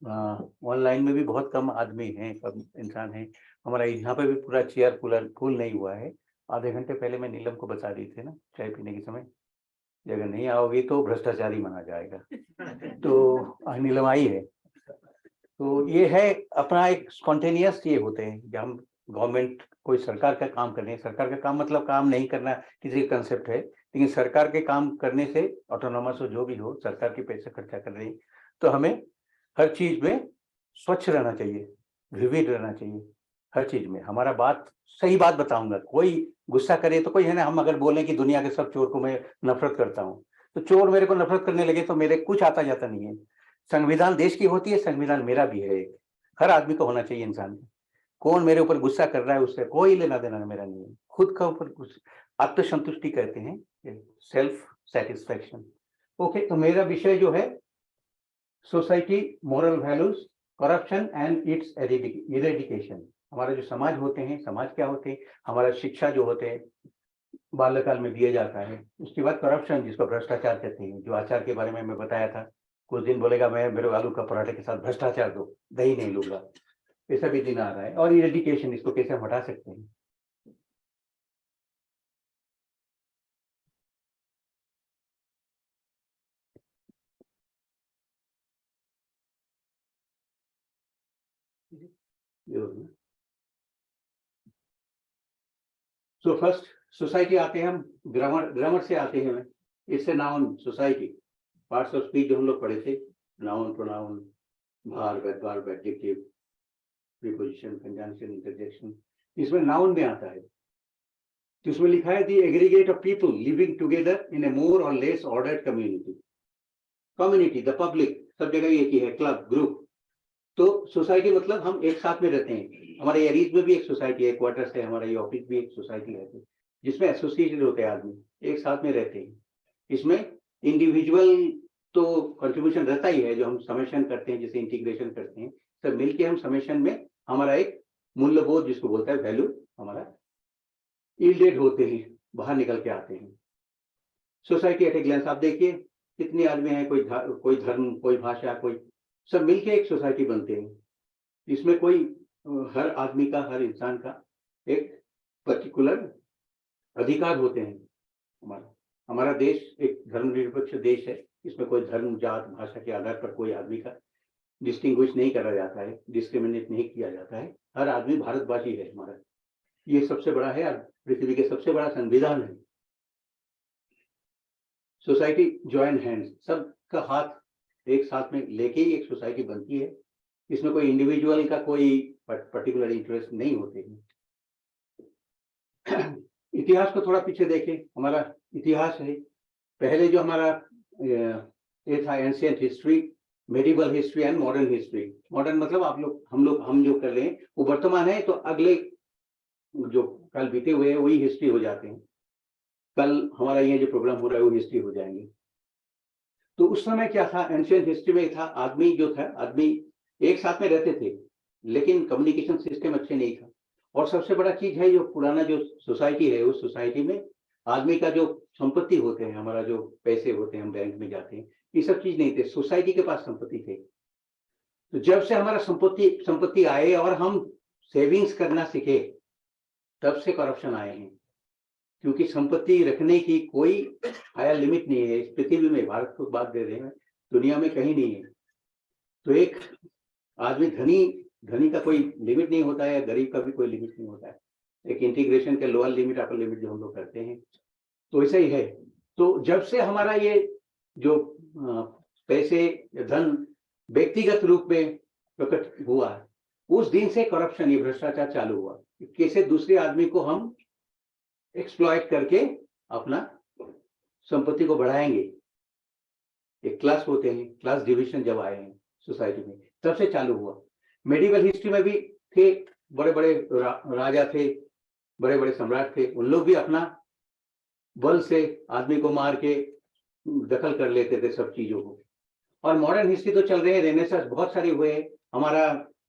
ऑनलाइन में भी बहुत कम आदमी हैं, कम इंसान हैं. हमारा यहाँ पे भी पूरा चेयर फुल नहीं हुआ है. आधे घंटे पहले मैं नीलम को बता दी थी ना, चाय पीने के समय, अगर नहीं आओगी तो भ्रष्टाचारी माना जाएगा. तो नीलम आई है. तो ये है अपना एक स्पॉन्टेनियस ये होते हैं जब हम गवर्नमेंट कोई सरकार का काम कर रहे हैं. सरकार का काम मतलब काम नहीं करना किसी का कंसेप्ट है, लेकिन सरकार के काम करने से ऑटोनोमस हो जो भी हो, सरकार के पैसे खर्चा कर रहे हैं तो हमें हर चीज में स्वच्छ रहना चाहिए, विविध रहना चाहिए. हर चीज में हमारा बात सही बात बताऊंगा. कोई गुस्सा करे तो कोई है ना, हम अगर बोलें कि दुनिया के सब चोर को मैं नफरत करता हूं तो चोर मेरे को नफरत करने लगे तो मेरे कुछ आता जाता नहीं है. संविधान देश की होती है, संविधान मेरा भी है. हर आदमी को होना चाहिए इंसान को. कौन मेरे ऊपर गुस्सा कर रहा है उससे कोई लेना देना मेरा नहीं है. खुद का ऊपर आत्मसंतुष्टि कहते हैं, सेल्फ सेटिस्फैक्शन. ओके, तो मेरा विषय जो है society, moral values, corruption and it's eradication. हमारा जो समाज होते हैं, समाज क्या होते हैं, हमारा शिक्षा जो होते हैं बाल्यकाल में दिया जाता है. उसके बाद करप्शन जिसको भ्रष्टाचार कहते हैं, जो आचार के बारे में मैं बताया था. कुछ दिन बोलेगा मैं मेरे आलू का पराठे के साथ भ्रष्टाचार दो, दही नहीं लूंगा, ऐसा भी दिन आ रहा है. और इरेडिकेशन, इसको कैसे हम हटा सकते हैं. सो फर्स्ट सोसाइटी आते हैं हम, ग्रामर से आते हैं. इससे noun society, parts of speech जो हम लोग पढ़े थे, नाउन, प्रोनाउन, भार, verb, adjective, preposition, conjunction, interjection. इसमें नाउन में आता है तो इसमें लिखा है the aggregate of people living together in a more or less ordered community. Community, the public, सब जगह एक ही है, क्लब, ग्रुप. तो सोसाइटी मतलब हम एक साथ में रहते हैं. हमारे एरीज में भी एक सोसाइटी है, क्वार्टर्स है, हमारा ये ऑफिस भी एक सोसाइटी है जिसमें एसोसिएटेड होते हैं आदमी, एक साथ में रहते हैं. इसमें इंडिविजुअल तो कंट्रीब्यूशन रहता ही है, जो हम समेशन करते हैं, जैसे इंटीग्रेशन करते हैं, सब मिलके हम समेशन में हमारा एक मूल्यबोध जिसको बोलता है वैल्यू, हमारा यील्डेड होते हैं, बाहर निकल के आते हैं. सोसाइटी एट ए ग्लेंस आप देखिए कितने आदमी हैं, कोई धर्म, कोई भाषा, कोई, सब मिलके एक सोसाइटी बनते हैं. इसमें कोई हर आदमी का, हर इंसान का एक पर्टिकुलर अधिकार होते हैं. हमारा देश एक धर्मनिरपेक्ष देश है. इसमें कोई धर्म, जात, भाषा के आधार पर कोई आदमी का डिस्टिंग्विश नहीं करा जाता है, डिस्क्रिमिनेट नहीं किया जाता है. हर आदमी भारतवासी है. हमारा ये सबसे बड़ा है, पृथ्वी के सबसे बड़ा संविधान है. सोसाइटी जॉइन हैंड्स, सबका हाथ एक साथ में लेके ही एक सोसाइटी बनती है. इसमें कोई इंडिविजुअल का कोई पर्टिकुलर इंटरेस्ट नहीं होते हैं. इतिहास को थोड़ा पीछे देखें. हमारा इतिहास है, पहले जो हमारा ये था ancient history, medieval history and modern history. Modern मतलब हम जो कर रहे हैं वो वर्तमान है, तो अगले जो कल बीते हुए वही हिस्ट्री हो जाते हैं, कल हमारा ये जो प्रोग्राम हो रहा है वो हिस्ट्री हो जाएंगे। तो उस समय क्या था, एंशियंट हिस्ट्री में था, आदमी जो था, आदमी एक साथ में रहते थे लेकिन कम्युनिकेशन सिस्टम अच्छे नहीं था। और सबसे बड़ा चीज है, जो पुराना जो सोसाइटी है, उस सोसाइटी में आदमी का जो संपत्ति होते हैं, हमारा जो पैसे होते हैं, हम बैंक में जाते हैं, ये सब चीज नहीं थे, सोसाइटी के पास संपत्ति थे। तो जब से हमारा संपत्ति आए और हम सेविंग्स करना सीखे, तब से करप्शन आए हैं। क्योंकि संपत्ति रखने की कोई हायर लिमिट नहीं है इस पृथ्वी में, भारत को बात दे रहे हैं, दुनिया में कहीं नहीं है। तो एक आदमी धनी का कोई लिमिट नहीं होता है, गरीब का भी कोई लिमिट नहीं होता है। एक इंटीग्रेशन के लोअर लिमिट अपर लिमिट जो हम लोग करते हैं, तो ऐसा ही है। तो जब से हमारा ये जो पैसे धन व्यक्तिगत रूप में प्रकट हुआ, उस दिन से करप्शन, ये भ्रष्टाचार चालू हुआ। कैसे दूसरे आदमी को हम एक्सप्लॉइट करके अपना संपत्ति को बढ़ाएंगे। एक क्लास होते हैं, क्लास डिविजन जब आए हैं सोसाइटी में, तब से चालू हुआ। मेडिवल हिस्ट्री में भी थे, बड़े बड़े राजा थे, बड़े बड़े सम्राट थे, उन लोग भी अपना बल से आदमी को मार के दखल कर लेते थे सब चीजों को। और मॉडर्न हिस्ट्री तो चल रहे हैं, रेनेसांस बहुत सारे हुए हैं, हमारा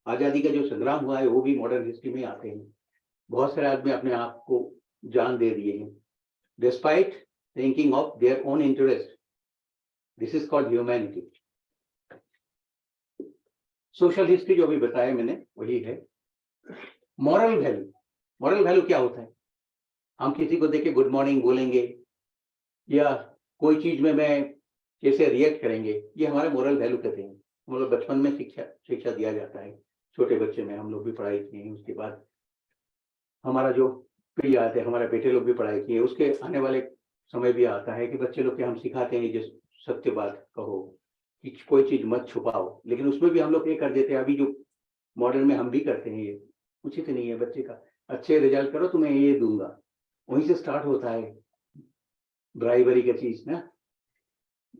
आजादी का जो संग्राम हुआ है वो भी मॉडर्न हिस्ट्री में आते हैं। बहुत सारे आदमी अपने आप को जान दे दिए हैं, despite thinking of their own interest. This is called humanity. Social history जो अभी बताया मैंने वही है। मॉरल वैल्यू क्या होता है? हम किसी को देख के गुड मॉर्निंग बोलेंगे या कोई चीज में मैं कैसे रिएक्ट करेंगे, ये हमारे मॉरल वैल्यू कहते हैं। मतलब बचपन में शिक्षा दिया जाता है, छोटे बच्चे में हम लोग भी पढ़ाई किए हैं। उसके बाद हमारा जो पीढ़ी आते हैं, हमारे बेटे लोग भी पढ़ाई किए। उसके आने वाले समय भी आता है कि बच्चे लोग के हम सिखाते हैं जिस सत्य बात कहो, कि कोई चीज मत छुपाओ, लेकिन उसमें भी हम लोग ये कर देते हैं। अभी जो मॉडर्न में हम भी करते हैं, ये उचित नहीं है। बच्चे का अच्छे रिजल्ट करो तो मैं ये दूंगा, वहीं से स्टार्ट होता है ड्राइवरी का चीज ना।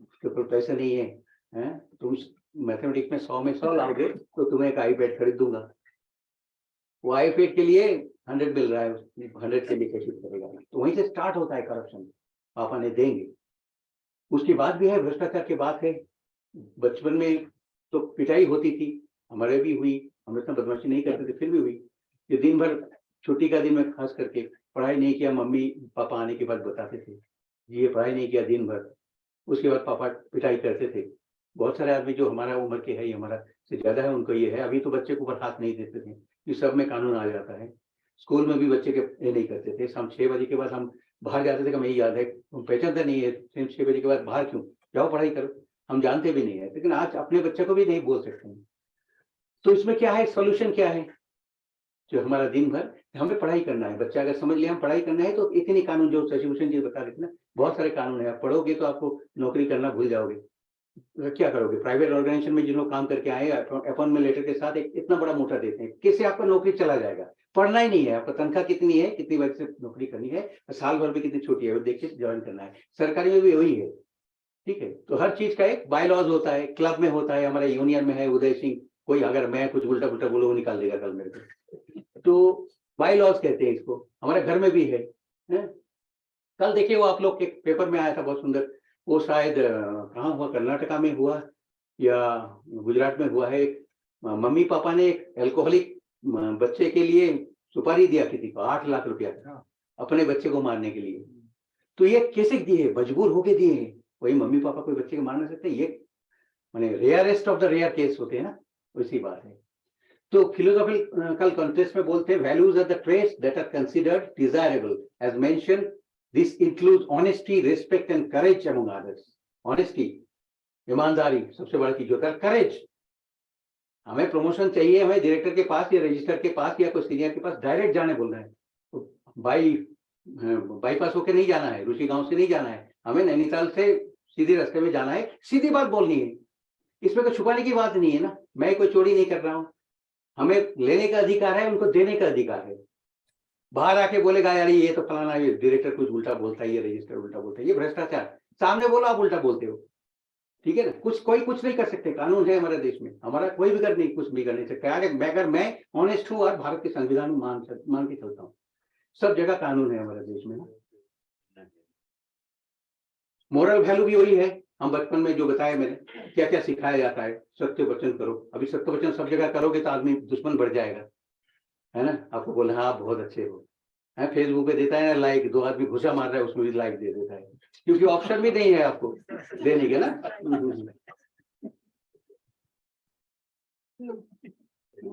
उसके ऊपर पैसा नहीं है, तुम मैथमेटिक्स में 100 में 100 लाओगे तो तुम्हें एक आईपैड खरीद दूंगा। वो आईपैड के लिए 100 मिल रहा है, 100 के लिए कैसे करेगा? तो वहीं से स्टार्ट होता है करप्शन। पापा ने देंगे। उसकी बात भी है, भ्रष्टाचार की बात है। बचपन में तो पिटाई होती थी, हमारे भी हुई, हम इतना बदमाशी नहीं करते थे फिर भी हुई। ये दिन भर छुट्टी का दिन में खास करके पढ़ाई नहीं किया, मम्मी पापा आने के बाद बताते थे ये पढ़ाई नहीं किया दिन भर। उसके बाद पापा पिटाई करते थे। बहुत सारे आदमी जो हमारा उम्र के है, हमारा से ज्यादा है, उनको ये है। अभी तो बच्चे को ऊपर हाथ नहीं देते थे, ये सब में कानून आ जाता है। स्कूल में भी बच्चे के ये नहीं करते थे। शाम 6 बजे के बाद हम बाहर जाते थे, हमें याद है, हम पहचानते नहीं है 6 बजे के बाद बाहर क्यों जाओ, पढ़ाई करो। हम जानते भी नहीं है, लेकिन आज अपने बच्चे को भी नहीं बोल सकते हैं। तो इसमें क्या है, सोल्यूशन क्या है? जो हमारा दिन भर हमें पढ़ाई करना है। बच्चा अगर समझ लिया हम पढ़ाई करना है, तो इतनी कानून जो शशिभूषण जी बता देते ना, बहुत सारे कानून है। आप पढ़ोगे तो आपको नौकरी करना भूल जाओगे, तो क्या करोगे? प्राइवेट ऑर्गेनाइजेशन में जिन लोग काम करके आए, अपॉइंटमेंट लेटर के साथ एक इतना बड़ा मोटा देते हैं, कैसे आपका नौकरी चला जाएगा? पढ़ना ही नहीं है, आपका तनख्वाह कितनी है, कितनी वक्त से नौकरी करनी है, साल भर भी कितनी छोटी है, वो देख के ज्वाइन करना है। सरकारी में भी वही है, ठीक है। तो हर चीज का एक बाय लॉज होता है। क्लब में होता है, हमारे यूनियन में है उदय सिंह, कोई अगर मैं कुछ उल्टा पुल्टा बोलो वो निकाल देगा कल मेरे को, तो बाय लॉज कहते हैं इसको। हमारे घर में भी है। कल देखिए वो आप लोग के पेपर में आया था बहुत सुंदर, वो शायद कहाँ हुआ, कर्नाटका में हुआ या गुजरात में हुआ है। मम्मी पापा ने एक एल्कोहलिक बच्चे के लिए सुपारी दिया किसी को 8 लाख रुपया अपने बच्चे को मारने के लिए। तो ये कैसे दिए? मजबूर होके दिए हैं। वही मम्मी पापा कोई बच्चे को मार नहीं सकते। ये माने rarest of the rare case होते हैं ना, वैसी बात है। तो फिलोसॉफिकल कॉन्टेक्स्ट में बोलते हैं, values are the traits that are considered desirable as mentioned. This includes honesty, respect and courage among others. Honesty, ईमानदारी सबसे बड़ा चीज होता है। करेज, हमें प्रमोशन चाहिए, हमें डायरेक्टर के पास या रजिस्टर के पास या कोई सीनियर के पास डायरेक्ट जाने बोलना है। तो बाईपास होकर नहीं जाना है, ऋषि गांव से नहीं जाना है, हमें नैनीताल से सीधे रास्ते में जाना है, सीधी बात बोलनी है। इसमें कोई छुपाने की बात नहीं है ना, मैं कोई चोरी नहीं कर रहा हूँ। हमें लेने का अधिकार है, उनको देने का अधिकार है। बाहर आके बोलेगा यार ये तो फलाना, ये डायरेक्टर कुछ उल्टा बोलता है, ये रजिस्टर उल्टा बोलता है, ये भ्रष्टाचार। सामने बोलो आप उल्टा बोलते हो, ठीक है ना। कोई कुछ नहीं कर सकते, कानून है हमारे देश में, हमारा कोई भी कुछ भी कर नहीं सकता। अगर मैं ऑनेस्ट हूँ और भारत के संविधान मान के चलता हूँ, सब जगह कानून है हमारे देश में ना। मोरल वैल्यू भी वही है, हम बचपन में जो बताया मैंने क्या क्या सिखाया जाता है, सत्य वचन करो। अभी सत्य वचन सब जगह करोगे तो आदमी दुश्मन बढ़ जाएगा, है ना। आपको बोले हाँ बहुत अच्छे हो, है फेसबुक पे देता है ना लाइक, 2 आदमी घुसा मार रहा है उसमें भी लाइक दे देता है, क्योंकि ऑप्शन भी नहीं है आपको देने के ना।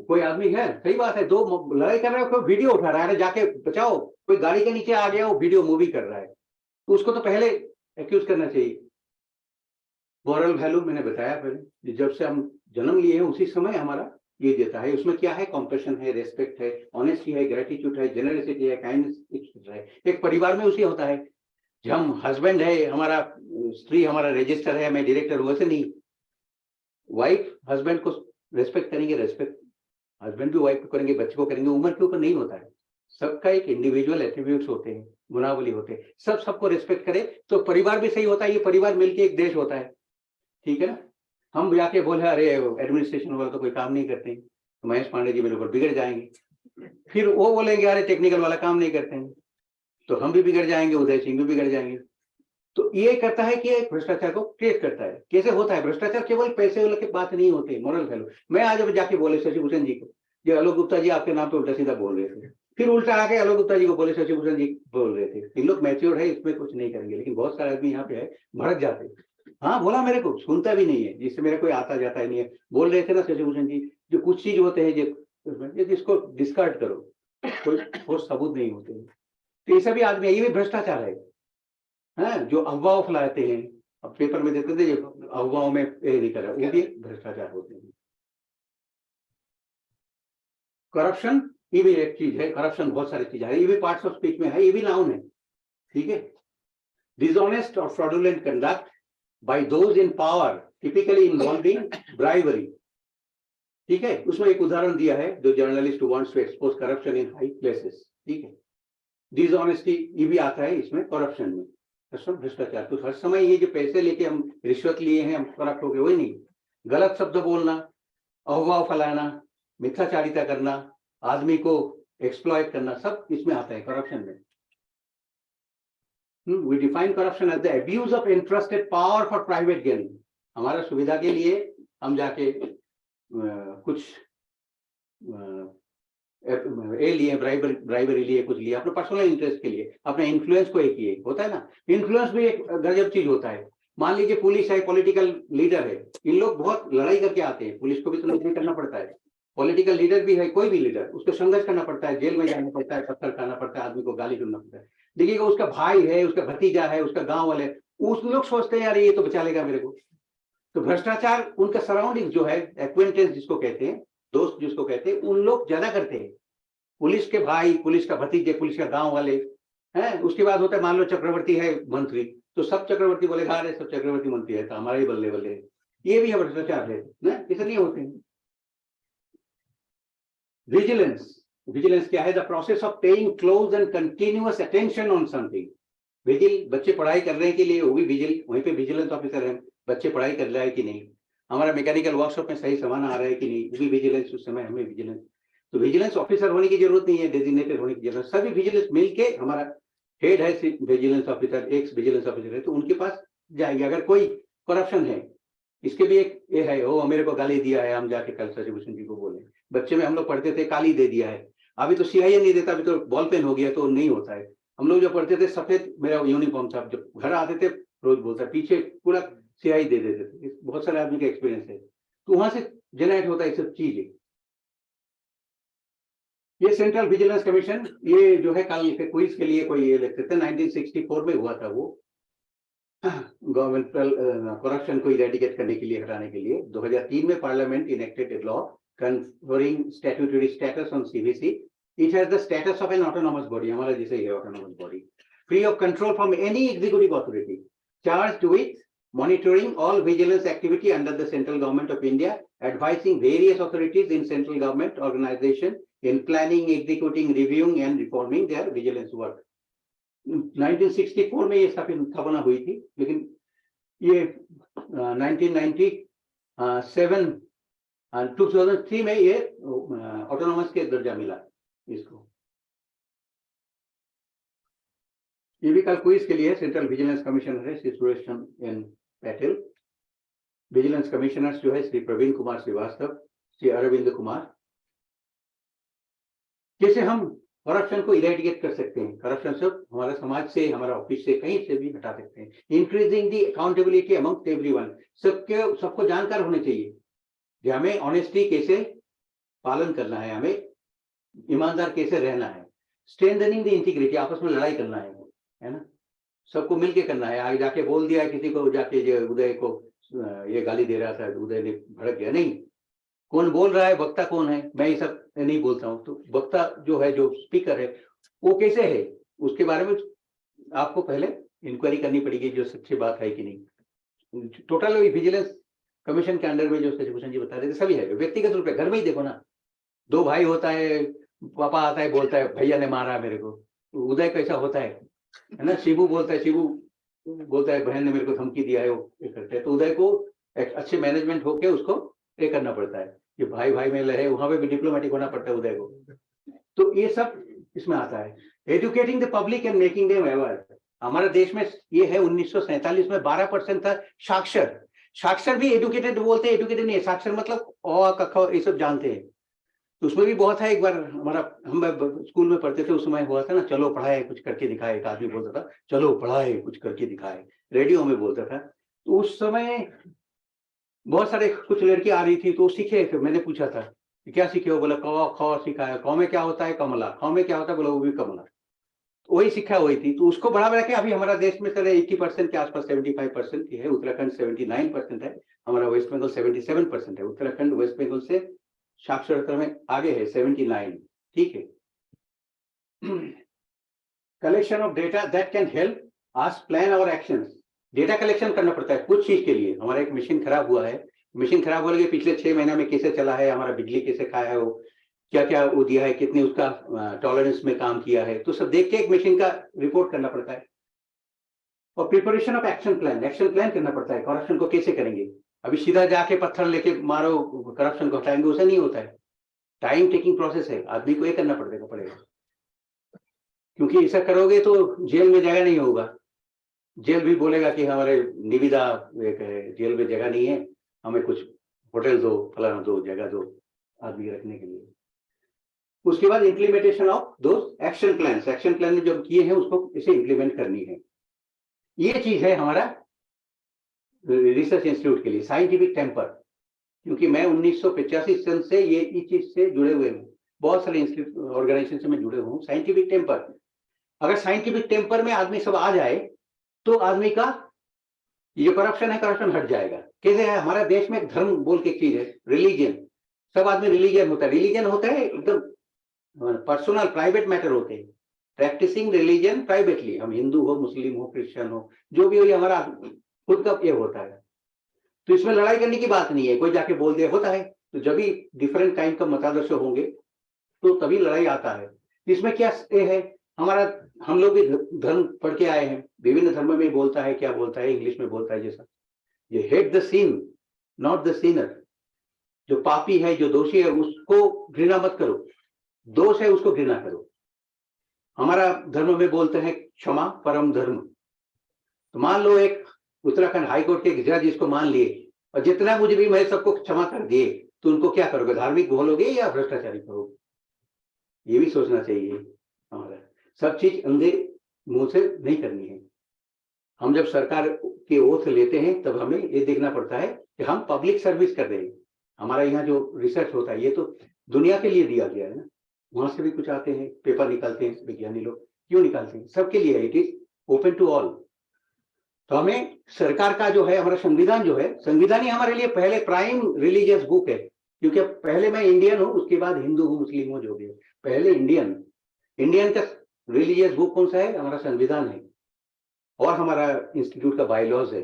कोई आदमी है, सही बात है, 2 लड़ाई कर रहे हो, कोई वीडियो उठा रहा है, अरे जाके बचाओ। कोई गाड़ी के नीचे आ गया वो वीडियो मूवी कर रहा है, तो उसको तो पहले एक्यूज करना चाहिए। मॉरल वैल्यू मैंने बताया पहले, जब से हम जन्म लिए हैं उसी समय हमारा ये देता है। उसमें क्या है, कॉम्पैशन है, रेस्पेक्ट है, ऑनेस्टी है, ग्रेटिट्यूड है, जेनरसिटी है, काइंडनेस है। एक परिवार में उसी होता है। जब हम हस्बैंड है, हमारा स्त्री हमारा रजिस्टर है, मैं डायरेक्टर हूँ, ऐसे नहीं। वाइफ हस्बैंड को रेस्पेक्ट करेंगे, रेस्पेक्ट हस्बैंड भी वाइफ को करेंगे, बच्चे को करेंगे, उम्र के ऊपर नहीं होता है। सबका एक इंडिविजुअल एट्रीब्यूट्स होते हैं, गुणावली होते हैं, सब सबको रेस्पेक्ट करे तो परिवार भी सही होता है। ये परिवार मिलके एक देश होता है, ठीक है ना। हम जाके बोले अरे एडमिनिस्ट्रेशन वाला तो कोई काम नहीं करते हैं, तो महेश पांडे जी मेरे ऊपर बिगड़ जाएंगे। फिर वो बोलेंगे अरे टेक्निकल वाला काम नहीं करते हैं, तो हम भी बिगड़ जाएंगे, उदय सिंह भी बिगड़ जाएंगे। तो ये करता है कि भ्रष्टाचार को क्रिएट करता है। कैसे होता है भ्रष्टाचार, केवल पैसे वाले की बात नहीं होती, मोरल वैल्यू। मैं आज अब जाके बोले शशि भूषण जी को, ये आलोक गुप्ता जी आपके नाम पे उल्टा सीधा बोल रहे थे, फिर उल्टा आके आलोक गुप्ता जी को बोले शशि भूषण जी बोल रहे थे। इन लोग मैच्योर है, इसमें कुछ नहीं करेंगे, लेकिन बहुत सारे आदमी यहाँ पे है भड़क जाते हैं। हाँ बोला, मेरे को सुनता भी नहीं है, जिससे मेरा कोई आता जाता ही नहीं है। बोल रहे थे ना शशि भूषण जी, जो कुछ चीज होते हैं जो जिसको डिस्कार्ड करो, कोई ठोस सबूत नहीं होते। तो ये सभी आदमी, ये भी भ्रष्टाचार है, जो अफवाह फैलाते हैं। अब पेपर में देते थे अफवाहों में ये नहीं करा, वो भी भ्रष्टाचार होते हैं। करप्शन ये भी एक चीज है, करप्शन बहुत सारी चीज है, ये भी पार्ट्स ऑफ स्पीच में है, ये भी नाउन है, ठीक है। डिसऑनेस्ट और fraudulent conduct by those in power typically involving bribery, ठीक है। उसमें एक उदाहरण दिया है, जो journalist wants to expose corruption in high places, ठीक है। डिसऑनेस्टी ये भी आता है इसमें, करप्शन में भ्रष्टाचार। तो हर समय ये जो पैसे लेके हम रिश्वत लिए हैं, हम करप्ट हो गए, वही नहीं। गलत शब्द बोलना, अफवाह फैलाना, मिथ्याचारिता करना, आदमी को एक्सप्लॉइट करना, सब इसमें आता है करप्शन में। We define corruption as the abuse of entrusted power for private gain। हमारा सुविधा के लिए हम जाके कुछ लिए ब्राइबरी लिए, कुछ लिए अपने पर्सनल इंटरेस्ट के लिए, अपने इन्फ्लुएंस को एक ये होता है ना। इन्फ्लुएंस भी एक गजब चीज होता है। मान लीजिए पुलिस है, पॉलिटिकल लीडर है, इन लोग बहुत लड़ाई करके आते हैं, पुलिस को भी तो नौकरी करना पड़ता है। पॉलिटिकल लीडर भी है, कोई भी लीडर, उसको संघर्ष करना पड़ता है, जेल में जाना पड़ता है, पत्थर खाना पड़ता है, आदमी को गाली सुनना पड़ता है। देखिएगा उसका भाई है, उसका भतीजा है, उसका गांव वाले, उस लोग सोचते हैं यार ये तो बचा लेगा मेरे को। तो भ्रष्टाचार उनका सराउंडिंग जो है, एक्वेंटेंस जिसको कहते हैं, दोस्त जिसको कहते हैं, उन लोग ज्यादा करते हैं। पुलिस के भाई, पुलिस का भतीजे, पुलिस का गांव वाले हैं। उसके बाद होता है, मान लो चक्रवर्ती है मंत्री, तो सब चक्रवर्ती बोलेगा अरे सब चक्रवर्ती मंत्री है तो हमारे ही बल्ले बल्ले है। ये भी भ्रष्टाचार है ना, ऐसा नहीं होते हैं। विजिलेंस, विजिलेंस क्या है, the process of paying close and continuous attention on something. Vigil, बच्चे पढ़ाई कर रहे हैं के लिए, वो भी विजिल, वहीं पे विजिलेंस ऑफिसर है, बच्चे पढ़ाई कर रहा है कि नहीं, हमारा मैकेनिकल वर्कशॉप में सही सामान आ रहा है कि नहीं, वो भी विजिलेंस, उस समय हमें विजिलेंस। तो विजिलेंस ऑफिसर होने की जरूरत नहीं है, डेजिग्नेटेड होने की जरूरत, सभी विजिलेंस मिलके, हमारा हेड है vigilance officer, x vigilance officer है, तो उनके पास जाएंगे। अगर कोई करप्शन है, इसके भी एक ये है, ओ मेरे को गाली दिया है, हम जाके कल शशि भूषण जी को बोले। बच्चे में हम लोग पढ़ते थे काली दे दिया है, अभी तो सियाही नहीं देता, अभी तो बॉल पेन हो गया, तो नहीं होता है। हम लोग जो पढ़ते थे सफेद मेरा यूनिफॉर्म था, जब घर आते थे रोज बोलता, पीछे पूरा सियाही दे देते थे। बहुत सारे आदमी का एक्सपीरियंस है, तो वहां से जनरेट होता है सब चीजें। ये सेंट्रल विजिलेंस कमीशन, ये जो है कल क्विज के लिए कोई ये लिखते थे, 1964 में हुआ था वो, गवर्नमेंटल करप्शन को इरेडिकेट करने के लिए, हटाने के लिए। 2003 में parliament enacted a law conferring statutory status on CVC. It has the status of an autonomous body, हमारा जैसे ये autonomous body, free of control from any executive authority, charged with monitoring all vigilance activity under the central government of India, advising various authorities in central government organization in planning, executing, reviewing and reforming their vigilance work. 1964 में ये स्थापना हुई थी, लेकिन ये 1997 2003 में ये autonomous के दर्जा मिला इसको। ये भी कल क्विज के लिए सेंट्रल विजिलेंस कमिश्नर है Shri Suresh Chandra N Patel, vigilance commissioners जो है श्री प्रवीण कुमार श्रीवास्तव, श्री अरविंद कुमार। कैसे हम करप्शन को इरेडिकेट कर सकते हैं, करप्शन सब हमारे समाज से, हमारा ऑफिस से, कहीं से भी हटा सकते हैं। इंक्रीजिंग दी अकाउंटेबिलिटी अमंग एवरीवन, सबको जानकार होने चाहिए कि हमें ऑनेस्टी कैसे पालन करना है, हमें ईमानदार कैसे रहना है। स्ट्रेंथनिंग द इंटीग्रिटी, आपस में लड़ाई करना है ना, सबको मिलके करना है। आगे जाके बोल दिया किसी को, जाके ये उदय को ये गाली दे रहा था, उदय ने भड़क गया, नहीं, कौन बोल रहा है, वक्ता कौन है, मैं ये सब नहीं बोलता हूँ। तो वक्ता जो है, जो स्पीकर है, वो कैसे है, उसके बारे में आपको पहले इंक्वायरी करनी पड़ेगी, जो सच्ची बात है कि नहीं। टोटल विजिलेंस कमीशन के अंडर में जो शशिभूषण जी बता रहे थे सभी है। व्यक्तिगत रूप से घर में ही देखो ना, दो भाई होता है, पापा आता है बोलता है भैया ने मारा मेरे को, उदय कैसा होता है ना, शिबू बोलता है, शिबू बोलता है बहन ने मेरे को धमकी दिया है, वो करते हैं। तो उदय को एक अच्छे मैनेजमेंट होके उसको ये करना पड़ता है, ये भाई भाई में लड़े, वहां पे भी डिप्लोमेटिक होना पड़ता है उदय को। तो ये सब इसमें आता है। Educating the public and making them aware. हमारे देश में ये है 1947 में 12% था साक्षर। साक्षर भी एजुकेटेड बोलते हैं, एजुकेटेड नहीं है, साक्षर मतलब अ क ख ये सब जानते हैं। तो उसमें भी बहुत है। एक बार हमारा, हम स्कूल में पढ़ते थे, उस समय हुआ था ना, चलो पढ़ाए कुछ करके दिखाए, एक आदमी बोलता था चलो पढ़ाए कुछ करके दिखाए, रेडियो में बोलता था। तो उस समय बहुत सारे कुछ लड़की आ रही थी, तो सीखे थे। मैंने पूछा था कि क्या सीखे हो, बोला क ख सिखाया, क में क्या होता है कमला, ख में क्या होता है, बोला वो भी कमला। तो वही शिक्षा हुई थी। तो उसको बढ़ा के अभी हमारा देश में चले 80% के आसपास, 75% की है। उत्तराखंड 79% है, हमारा वेस्ट बंगाल 77% है। उत्तराखंड वेस्ट बंगाल से साक्षरता में आगे है 79, ठीक है। Collection of data that can help us plan our actions. Data collection करना पड़ता है कुछ चीज के लिए। हमारा एक मशीन खराब हुआ है, मशीन खराब होने के पिछले 6 महीना में कैसे चला है, हमारा बिजली कैसे खाया है, वो क्या क्या वो दिया है, कितनी उसका टॉलरेंस में काम किया है, तो सब देख के एक मशीन का रिपोर्ट करना पड़ता है। और preparation of action plan, action plan करना पड़ता है। करप्शन को कैसे करेंगे, अभी सीधा जाके पत्थर लेके मारो करप्शन को हटाएंगे, उसे नहीं होता है। टाइम टेकिंग प्रोसेस है, आदमी को ये करना पड़ेगा, क्योंकि ऐसा करोगे तो जेल में जगह नहीं होगा। जेल भी बोलेगा कि हमारे निविदा एक है, जेल में जगह नहीं है, हमें कुछ होटल दो, फलाना दो, जगह दो आदमी रखने के लिए। उसके बाद इम्प्लीमेंटेशन ऑफ दो एक्शन प्लान। एक्शन प्लान जो किए हैं उसको इसे इम्प्लीमेंट करनी है। ये चीज है हमारा रिसर्च इंस्टीट्यूट के लिए साइंटिफिक टेम्पर। क्योंकि मैं 1985 सन से ये इस चीज से जुड़े हुए हूँ, बहुत सारे इंस्टीट्यूट ऑर्गेनाइजेशन से मैं जुड़े हूँ। साइंटिफिक टेम्पर, अगर साइंटिफिक टेम्पर में आदमी सब आ जाए तो आदमी का ये करप्शन है, करप्शन हट जाएगा। कैसे है, हमारा देश में धर्म बोल के एक चीज है, रिलीजन। सब आदमी रिलीजन होता है, रिलीजन होता है एकदम पर्सनल प्राइवेट मैटर होते हैं। प्रैक्टिसिंग रिलीजन प्राइवेटली, हम हिंदू हो, मुस्लिम हो, क्रिश्चियन हो, जो भी हो, ये हमारा खुद का ये होता है। तो इसमें लड़ाई करने की बात नहीं है, कोई जाके बोल दे, होता है। तो जब भी डिफरेंट काइंड का मतादर्श होंगे तो तभी लड़ाई आता है। इसमें क्या है, हमारा हम लोग भी धर्म पढ़ के आए हैं, विभिन्न धर्म में बोलता है, क्या बोलता है, इंग्लिश में बोलता है जैसा, ये hate the sin not the sinner. जो पापी है, जो दोषी है, उसको घृणा मत करो, दोष है उसको घृणा करो। हमारा धर्म में बोलते हैं क्षमा परम धर्म। तो मान लो एक उत्तराखंड हाईकोर्ट के जज इसको मान लिए और जितना मुजरिम है सबको क्षमा कर दिए, तो उनको क्या करोगे, धार्मिक बोलोगे या भ्रष्टाचारी करोगे? ये भी सोचना चाहिए। हमारा सब चीज अंधे मुंह से नहीं करनी है। हम जब सरकार के ओथ लेते हैं तब हमें ये देखना पड़ता है कि हम पब्लिक सर्विस कर रहे हैं। हमारा यहाँ जो रिसर्च होता है ये तो दुनिया के लिए दिया गया है ना, वहां से भी कुछ आते हैं, पेपर निकालते हैं विज्ञानी लोग, क्यों निकालते हैं, सबके लिए, it is open to all. तो हमें सरकार का जो है, हमारा संविधान जो है, संविधान ही हमारे लिए पहले प्राइम रिलीजियस बुक है। क्योंकि पहले मैं इंडियन हूँ, उसके बाद हिंदू हूँ, मुस्लिम हूँ, जो भी है, पहले इंडियन का रिलीजियस बुक कौन सा है, हमारा संविधान है। और हमारा इंस्टीट्यूट का बायलॉज है,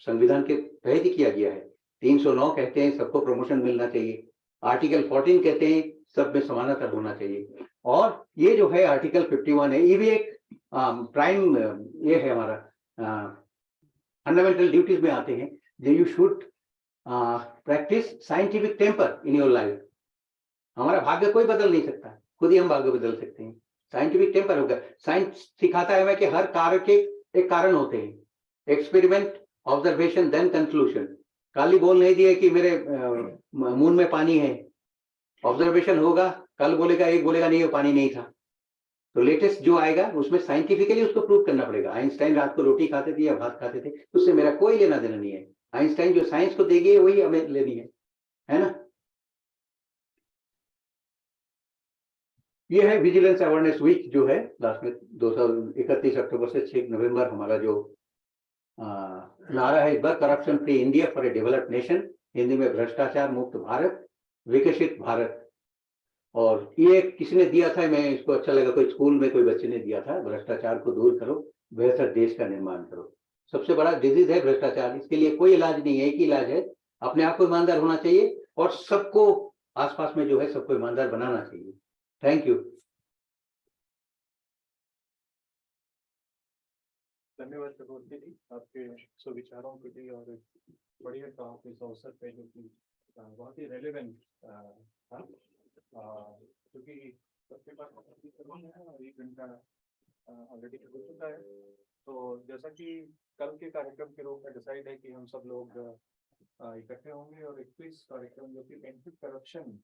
संविधान के तहत ही किया गया है। 309 कहते हैं सबको प्रमोशन मिलना चाहिए, आर्टिकल 14 कहते हैं सब में समानता होना चाहिए, और ये जो है आर्टिकल 51 है, ये भी एक प्राइम ये है हमारा फंडामेंटल ड्यूटीज में आते हैं, जो you should practise scientific temper in your life. हमारा भाग्य कोई बदल नहीं सकता, खुद ही हम भाग्य बदल सकते हैं। साइंटिफिक टेम्पर होगा। साइंस सिखाता है हमें कि हर कार्य के एक कारण होते हैं, एक्सपेरिमेंट, ऑब्जर्वेशन, देन कंक्लूजन। खाली बोल नहीं दिए कि मेरे मून में पानी है, ऑब्जर्वेशन होगा, कल बोलेगा, एक बोलेगा नहीं वो पानी नहीं था। तो लेटेस्ट जो आएगा उसमें साइंटिफिकली उसको प्रूव करना पड़ेगा। आइंस्टाइन रात को रोटी खाते थे या भात खाते थे, उससे मेरा कोई लेना देना नहीं है। आइंस्टाइन जो साइंस को देगी वही हमें लेनी है ना। ये है विजिलेंस अवेयरनेस वीक जो है लास्ट में 31 अक्टूबर से 6 नवंबर हमारा जो नारा है इस बार, corruption free India for a developed nation, Hindi में भ्रष्टाचार मुक्त भारत, विकसित भारत। और ये किसने दिया था, मैं इसको अच्छा लगा, कोई स्कूल में कोई बच्चे ने दिया था, भ्रष्टाचार को दूर करो, बेहतर देश का निर्माण करो। सबसे बड़ा डिजीज है भ्रष्टाचार, इसके लिए कोई इलाज नहीं है, एक ही इलाज है, अपने आप को ईमानदार होना चाहिए और सबको आसपास में जो है सबको ईमानदार बनाना चाहिए। Thank you. धन्यवाद चक्रवर्ती जी आपके सुविचारों के लिए और बढ़िया कहा इस अवसर पे जो कि बहुत ही रेलेवेंट था, क्योंकि सबके पास है और 1 घंटा ऑलरेडी हो चुका है। तो जैसा कि कल के कार्यक्रम के रूप में डिसाइड है कि हम सब लोग इकट्ठे होंगे और एक क्विज कार्यक्रम जो कि एंटी करप्शन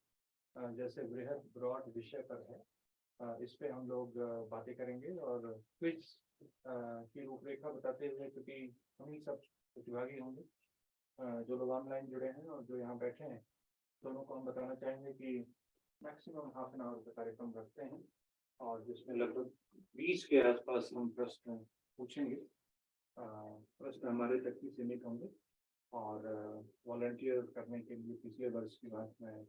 जैसे वृहद ब्रॉड विषय पर है, इस पे हम लोग बातें करेंगे और क्विज की रूपरेखा बताते हुए, क्योंकि हम ही सब प्रतिभागी होंगे, जो लोग ऑनलाइन जुड़े हैं और जो यहाँ बैठे हैं, दोनों को हम बताना चाहेंगे कि मैक्सिमम हाफ एन आवर का कार्यक्रम रखते हैं और जिसमें लगभग 20 के आसपास हम प्रश्न पूछेंगे। प्रश्न हमारे तक ही सीमित होंगे और वॉलंटियर करने के लिए पिछले वर्ष की बात में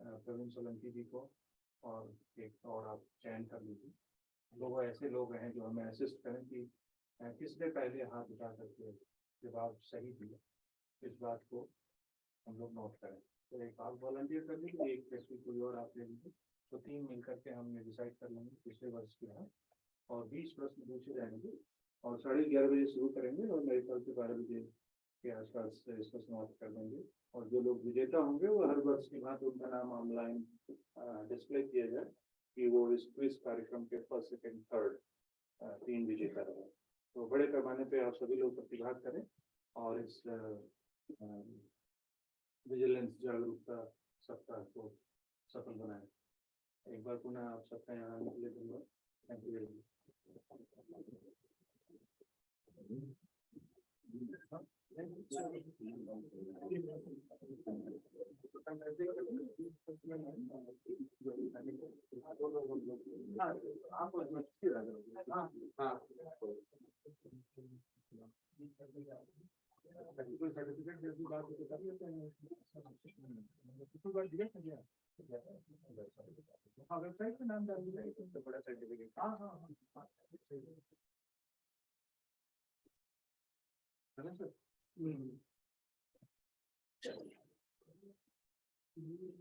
प्रवीण सोलंकी जी को और एक और आप चयन कर लीजिए। लोग ऐसे लोग हैं जो हमें असिस्ट करें कि किसने पहले हाथ उठा करके जवाब सही दिया, इस बात को हम लोग नोट करें। तो एक आप वॉलंटियर कर लीजिए, एक व्यक्ति कोई और आप ले लीजिए, तो 3 मिलकर के हमने डिसाइड कर लेंगे पिछले वर्ष के यहाँ, और 20 प्रश्न पूछे जाएंगे और 11:30 बजे शुरू करेंगे और मेरे ख्याल से 12 बजे के आसपास इसको समाप्त कर देंगे। और जो लोग विजेता होंगे वो हर वर्ष की बात उनका नाम ऑनलाइन डिस्प्ले किया जाए कि वो इस क्विज कार्यक्रम के फर्स्ट, सेकंड, थर्ड 3 विजेता रहे। तो बड़े पैमाने पे आप सभी लोग प्रतिभाग करें और इस विजिलेंस जागरूकता सप्ताह को सफल बनाएं। एक बार पुनः आप सबका यहाँ आने के लिए धन्यवाद। थैंक यू वेरी सर्टिफिकेट जैसी बात कर लेते हैं। हाँ, वेबसाइट पे नाम डाल दीजिए, सबसे बड़ा सर्टिफिकेट। हाँ हाँ हाँ, है ना सर।